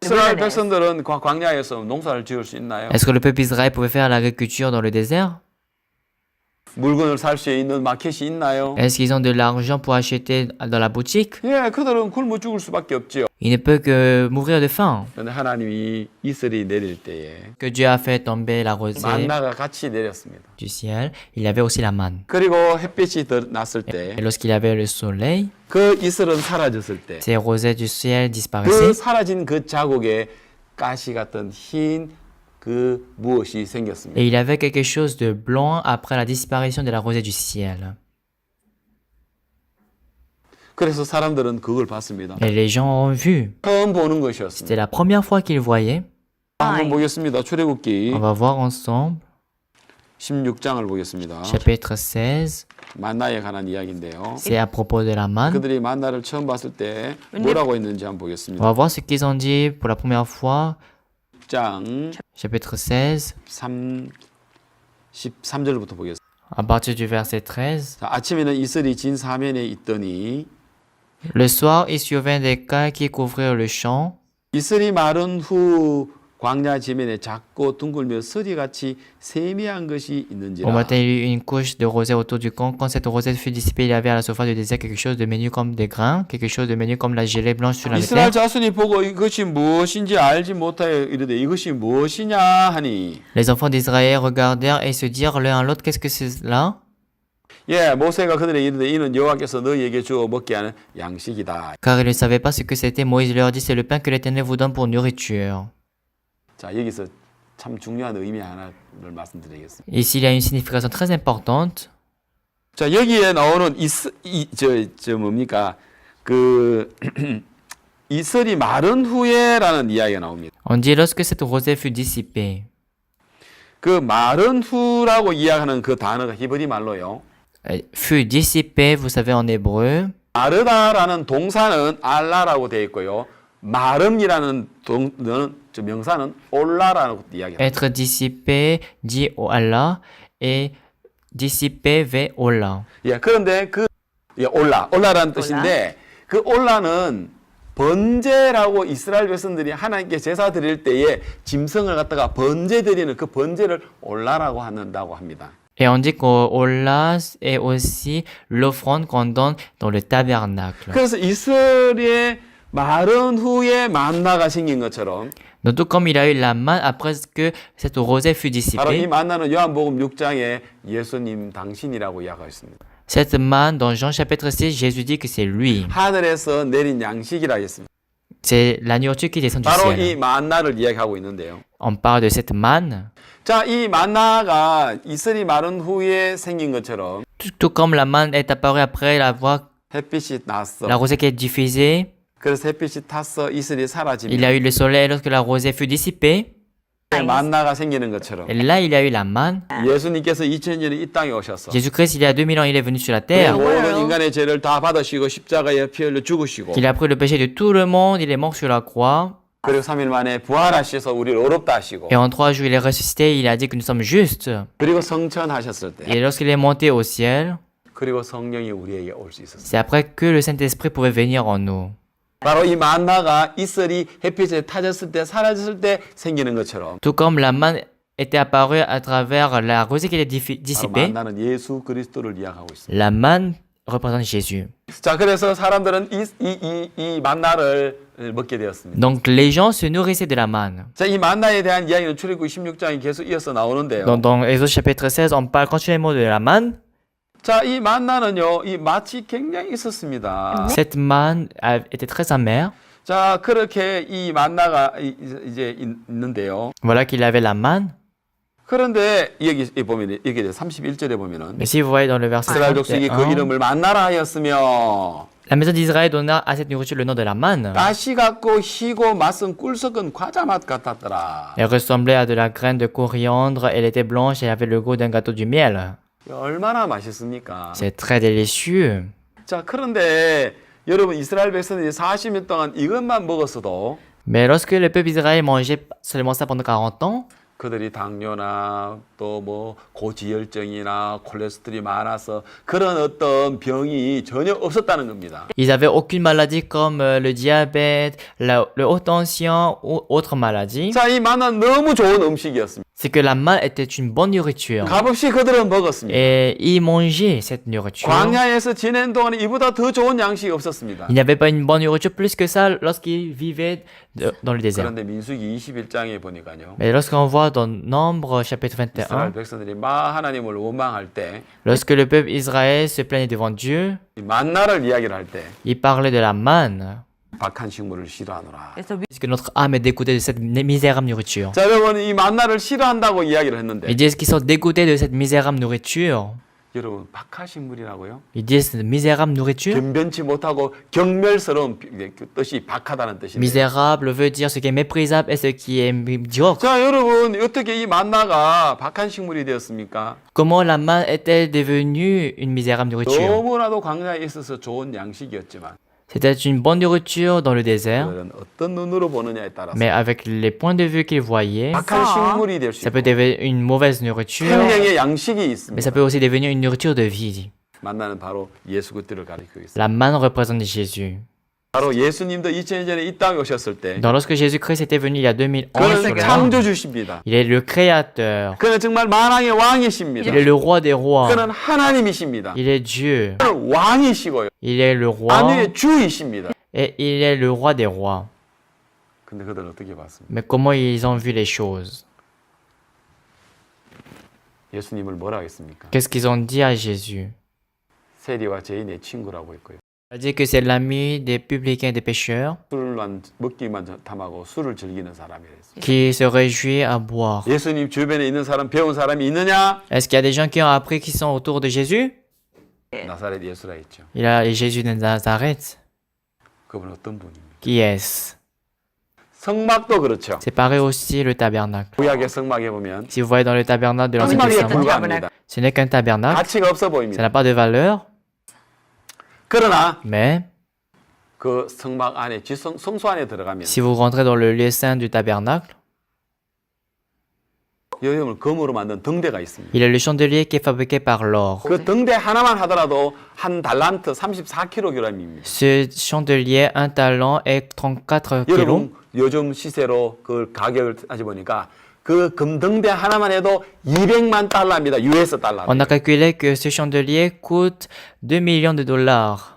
이스라엘 백성들은 광야에서 농사를 지을 수 있나요? Est-ce que le peuple Israël pouvait faire l'agriculture dans le désert? 물건을 살 수 있는 마켓이 있나요? Est-ce qu'ils ont de l'argent pour acheter dans la boutique? 예, 그들은 굶어 죽을 수밖에 없지요. Il ne peut que mourir de faim. 그런데 하나님이 이슬이 내릴 때에 Que Dieu a fait tomber la rosée 만나가 같이 내렸습니다. du ciel, il y avait aussi la manne. 그리고 햇빛이 났을 때 Et lorsqu'il y avait le soleil, 그 이슬은 사라졌을 때 ces rosées du ciel 그 disparaissaient. 사라진 그 자국에 가시 같은 흰 그 무엇이 생겼습니다. Et il y avait quelque chose de blanc après la disparition de la rosée du ciel. 그래서 사람들은 그걸 봤습니다. Et les gens ont vu. 처음 보는 것이었습니다. C'était la première fois qu'ils voyaient. 한번 보겠습니다. 출애굽기 On va voir ensemble. 16장을 보겠습니다. Chapitre 16. 만나에 관한 이야기인데요. C'est à propos de la manne. 그들이 만나를 처음 봤을 때 뭐라고 했는지 한번 보겠습니다. On va voir ce qu'ils ont dit pour la première fois. 6장 Chapitre 16, 13절부터 보겠습니다. à partir du verset 13. 자, 아침에는 이슬이 진 사면에 있더니 Le soir, il survint des cailles qui couvrirent le champ. 이슬이 마른 후 광야 지면에 작고 둥글며 서리같이 세미한 것이 Au 있는지라. matin, il y eut une couche de rosée autour du camp. Quand cette rosée fut dissipée, il y avait à la surface du désert quelque chose de menu comme des grains, quelque chose de menu comme la gelée blanche sur la 이스라엘 terre. 자손이 보고 이것이 무엇인지 알지 못하여 이르되 이것이 무엇이냐 하니. Les enfants d'Israël regardèrent et se dirent l'un à l'autre, qu'est-ce que c'est cela? 예, 모세가 그들에게 이르되 이는 여호와께서 너희에게 주어 먹게 하는 양식이다. Car ils ne savaient pas ce que c'était. Moïse leur dit, c'est le pain que l'Éternel vous donne pour nourriture. 자, 여기서 참 중요한 의미 하나를 말씀드리겠습니다. Ici, il y a une signification très importante. 자, 여기에 나오는 뭡니까? 그 이슬이 마른 후에라는 이야기가 나옵니다. On dit lorsque cette rosée fut dissipée. 그 마른 후라고 이야기하는 그 단어가 히브리 말로요. Fut dissipée, vous savez, en hébreu. 마르다라는 동사는 알라라고 되어 있고요. 마름이라는 명사는 올라라고 이야기합니다. Être dissipé, dit au Allah, et dissipé, ve Allah. 예, 그런데 올라라는 뜻인데 그 올라는 번제라고 이스라엘 백성들이 하나님께 제사 드릴 때에 짐승을 갖다가 번제 드리는 그 번제를 올라라고 한다고 합니다. Et on dit qu'Ollah est aussi l'offrande qu'on donne dans le tabernacle. 그래서 이스라엘의 마른 후에 만나가 생긴 것처럼 Donc tout comme il a eu la manne après que cette rosée fut 바로 이 dissipée, 만나는 요한복음 6장에 예수님 당신이라고 이야기하고 있습니다. cette manne dans Jean chapitre 6, Jésus dit que c'est lui. 하늘에서 내린 양식이라 했습니다. C'est la nourriture qui descend du 바로 이 ciel. 만나를 이야기하고 있는데요. On parle de cette manne. 자, 이 만나가 이슬이 마른 후에 생긴 것처럼 Tout comme la manne est apparue après l'avoir, 햇빛이 났어. la rosée qui est diffusée, 그래서 햇빛이 탔어. 이슬이 il y 사라지면 a eu le soleil lorsque la rosée fut dissipée. 만나가 생기는 것처럼 Et là, il y a eu la manne. 예수님께서 2000년에 이 땅에 오셔서 Jésus-Christ, il y a 2000 ans, il est venu sur la 그 terre. 모든 인간의 죄를 다 받으시고 십자가에 피 흘려 죽으시고 Il a pris le péché de tout le monde, il est mort sur la croix. 그리고 3일 만에 부활하셔서 우리를 어렵다 하시고 Et en 3 jours, il est ressuscité, il a dit que nous sommes justes. 그리고 성천하셨을 때 Et lorsqu'il est monté au ciel, 그리고 성령이 우리에게 올 수 있었어요. c'est après que le Saint-Esprit pouvait venir en nous. 바로 이 만나가 이슬이 햇빛에 타졌을 때 사라졌을 때 생기는 것처럼 Tout comme la manne était apparue à travers la rosée qui était 바로 dissipée, 만나는 예수 그리스도를 이야기하고 있습니다. la manne représente Jésus. 자, 그래서 사람들은 이 만나를 먹게 되었습니다. Donc les gens se nourrissaient de la manne. 자, 이 만나에 대한 이야기는 출애굽 16장이 계속 이어서 나오는데요. Donc dans Exode chapitre 16, on parle continuellement de la manne. 자, 이 만나는요, 이 맛이 굉장히 있었습니다. Cette manne était très amère. 자, 그렇게 이 만나가 이제 있는데요. Voilà qu'il avait la manne. 그런데 여기 보면 여기 31절에 보면은 Mais si vous voyez dans le verset 이스라엘 족속이 그 31, 이름을 만나라 하였으며 la maison d'Israël donna à cette nourriture le nom de la manne. 가시 같고 희고 맛은 꿀 섞은 과자 맛 같았더라. Elle ressemblait à de la graine de coriandre, elle était blanche et avait le goût d'un gâteau du miel. 얼마나 맛있습니까? C'est très délicieux. 자, 그런데 여러분 이스라엘 백성들이 40년 동안 이것만 먹었어도 Mais lorsque le peuple d'Israël mangeait seulement ça pendant 40 ans, 그들이 당뇨나 또 뭐 고지혈증이나 콜레스테롤이 많아서 그런 어떤 병이 전혀 없었다는 겁니다. ils n'avaient aucune maladie comme le diabète, le haute tension ou autre maladie. 자, 이 만나는 너무 좋은 음식이었습니다. C'est que la manne était une bonne nourriture. 값없이 그들은 먹었습니다. Et ils mangeaient cette nourriture. 광야에서 지낸 동안에 이보다 더 좋은 양식이 없었습니다. Il n'y avait pas une bonne nourriture plus que ça lorsqu'ils vivaient dans le désert. 그런데 민수기 21장에 보니까요. Mais lorsqu'on voit dans Nombre chapitre 이스라엘 21, 백성들이 하나님을 원망할 때 lorsque le peuple Israël se plaignait devant Dieu, 이 만나를 이야기를 할 때 il parlait de la manne. 박한 식물을 싫어하노라. And so we Puisque notre âme est dégoûtée de cette misérable nourriture. 자, 여러분 이 만나를 싫어한다고 이야기를 Ils 했는데 disent qu'ils sont dégoûtés de cette misérable nourriture. 여러분 박하식물이라고요? Ils disent misérable nourriture. 변변치 못하고 경멸스러운 뜻이 박하다는 뜻인데. Misérable veut dire ce qui est méprisable et ce qui est médiocre. 자, 여러분 어떻게 이 만나가 박한 식물이 되었습니까? Comment la manne est-elle devenue une misérable nourriture? 너무나도 광야에 있어서 좋은 양식이었지만 C'était une bonne nourriture dans le désert, 그들은 어떤 눈으로 보느냐에 따라서 mais avec les points de vue qu'ils voyaient, 박한 식물이 될 수 ça peut 있고 devenir une mauvaise nourriture, 생명의 양식이 mais 있습니다. ça peut aussi devenir une nourriture de vie. 만나는 바로 예수 그리스도를 가리키고 있습니다. La manne représente Jésus. 바로 예수님도 2000년 전에 이 땅에 오셨을 때 Donc lorsque Jésus-Christ était venu il y a 2000 ans 그는 sur la terre, 창조주십니다. il est le créateur, 그는 정말 만왕의 왕이십니다. il est le roi des rois, 그는 하나님이십니다. il est Dieu, 그는 왕이시고요. il est le roi 만유의 주이십니다. et il est le roi des rois. 근데 그들은 어떻게 봤습니까? Mais comment ils ont vu les choses? 예수님을 뭐라 하겠습니까? Qu'est-ce qu'ils ont dit à Jésus? 세리와 죄인의 친구라고 했고요. Il a dit que c'est l'ami des publicains et des pécheurs 술만 먹기만 탐하고 술을 즐기는 사람이랬어요. qui se réjouit à boire. 예수님 주변에 있는 사람, 배운 사람이 있느냐? Est-ce qu'il y a des gens qui ont appris qui sont autour de Jésus? 나사렛 예수라 했죠. Il y a Jésus de Nazareth. 그분은 어떤 분입니까? Qui est-ce? 성막도 그렇죠. C'est pareil aussi le tabernacle. 구약의 성막에 보면 Si vous voyez dans le tabernacle de l'Ancien 성막에 Testament, 불과합니다. ce n'est qu'un tabernacle. 가치가 없어 Ça 보입니다. n'a pas de valeur, 그러나 mais 그 성막 안에 성소 안에 들어가면 si vous rentrez dans le lieu saint du tabernacle, 여름을 금으로 만든 등대가 있습니다. il y a le chandelier qui est fabriqué par l'or. 그 등대 하나만 하더라도 한 달란트 34kg입니다. Ce chandelier, un talent, est 34 kilos. 여러분 요즘 시세로 그 가격을 따져보니까 그 금등대 하나만 해도 200만 달러입니다. US 달러. On a calculé que ce chandelier coûte 2 millions de dollars.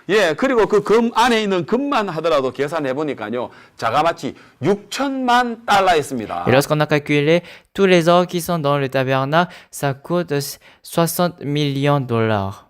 예, 그리고 그 금 안에 있는 금만 하더라도 계산해 보니까요. 자가마치 6천만 달러였습니다. Et lorsqu'on a calculé tous les ors qui sont dans le tabernacle, ça coûte 60 millions de dollars.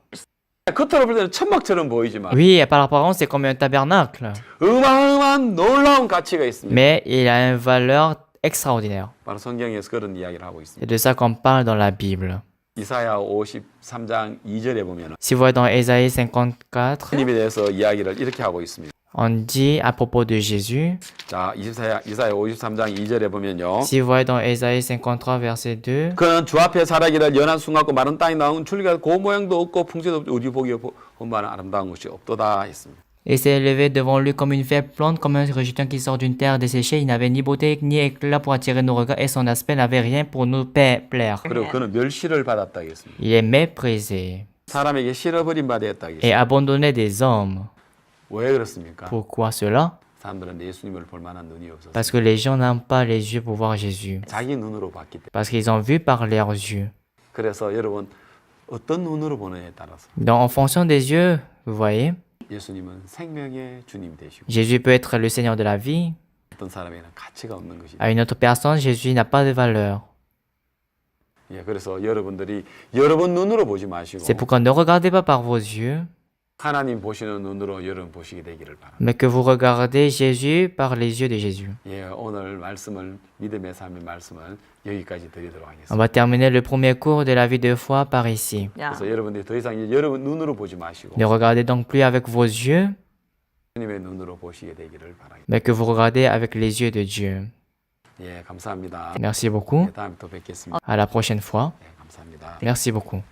겉으로 볼 때는 천막처럼 보이지만 Oui, par l'apparence, c'est comme un tabernacle. 어마어마한 놀라운 가치가 있습니다. Mais il a une valeur extraordinaire. 바로 성경에서 그런 이야기를 하고 C'est 있습니다. de ça qu'on parle dans la Bible. 이사야 53장 2절에 보면 Si vous voyez dans Ésaïe 54, 하나님에 대해서 이야기를 이렇게 하고 있습니다. on dit à propos de Jésus. 자, 이사야 53장 2절에 보면요. Si vous voyez dans Ésaïe 53, verset 2, 그는 주 앞에 살아기를 연한 숨같고 마른 땅에 나온 줄기가 고 모양도 없고 풍채도 없고 우리 보기에 본받은 아름다운 것이 없도다 했습니다. et s'est élevé devant lui comme une faible plante, comme un rejeton qui sort d'une terre desséchée. Il n'avait ni beauté ni éclat pour attirer nos regards, et son aspect n'avait rien pour nous plaire. 그리고 그는 멸시를 받았다 했습니다. Il est méprisé 사람에게 실어버린 바 되었다 했습니다. et abandonné des hommes. 왜 그렇습니까? Pourquoi cela? 사람들은 예수님을 볼 만한 눈이 없었어요. Parce que les gens n'ont pas les yeux pour voir Jésus. 자기 눈으로 봤기 때문에. Parce qu'ils ont vu par leurs yeux. 그래서 여러분 어떤 눈으로 보느냐에 따라서 Donc en fonction des yeux, vous voyez, 예수님은 생명의 주님이 되시고 Jésus peut être le Seigneur de la vie. 어떤 사람에게는 가치가 없는 것이죠. À une autre personne, Jésus n'a pas de valeur. 예, 그래서 여러분들이 여러분 눈으로 보지 마시고 C'est pourquoi ne regardez pas par vos yeux, 하나님 보시는 눈으로 여러분 보시게 되기를 바랍니다. mais que vous regardez Jésus par les yeux de Jésus. 예, 오늘 말씀을 믿음의 삶의 말씀을 여기까지 드리도록 On 하겠습니다. va terminer le premier cours de la vie de foi par ici. Yeah. 그래서 여러분들이 더 이상 여러분 눈으로 보지 마시고 Ne regardez donc plus avec vos yeux, 주님의 눈으로 보시게 되기를 바랍니다. mais que vous regardez avec les yeux de Dieu. 예, 감사합니다. Merci beaucoup. 예, 다음에 또 뵙겠습니다. À la prochaine fois. 예, 감사합니다. Merci beaucoup.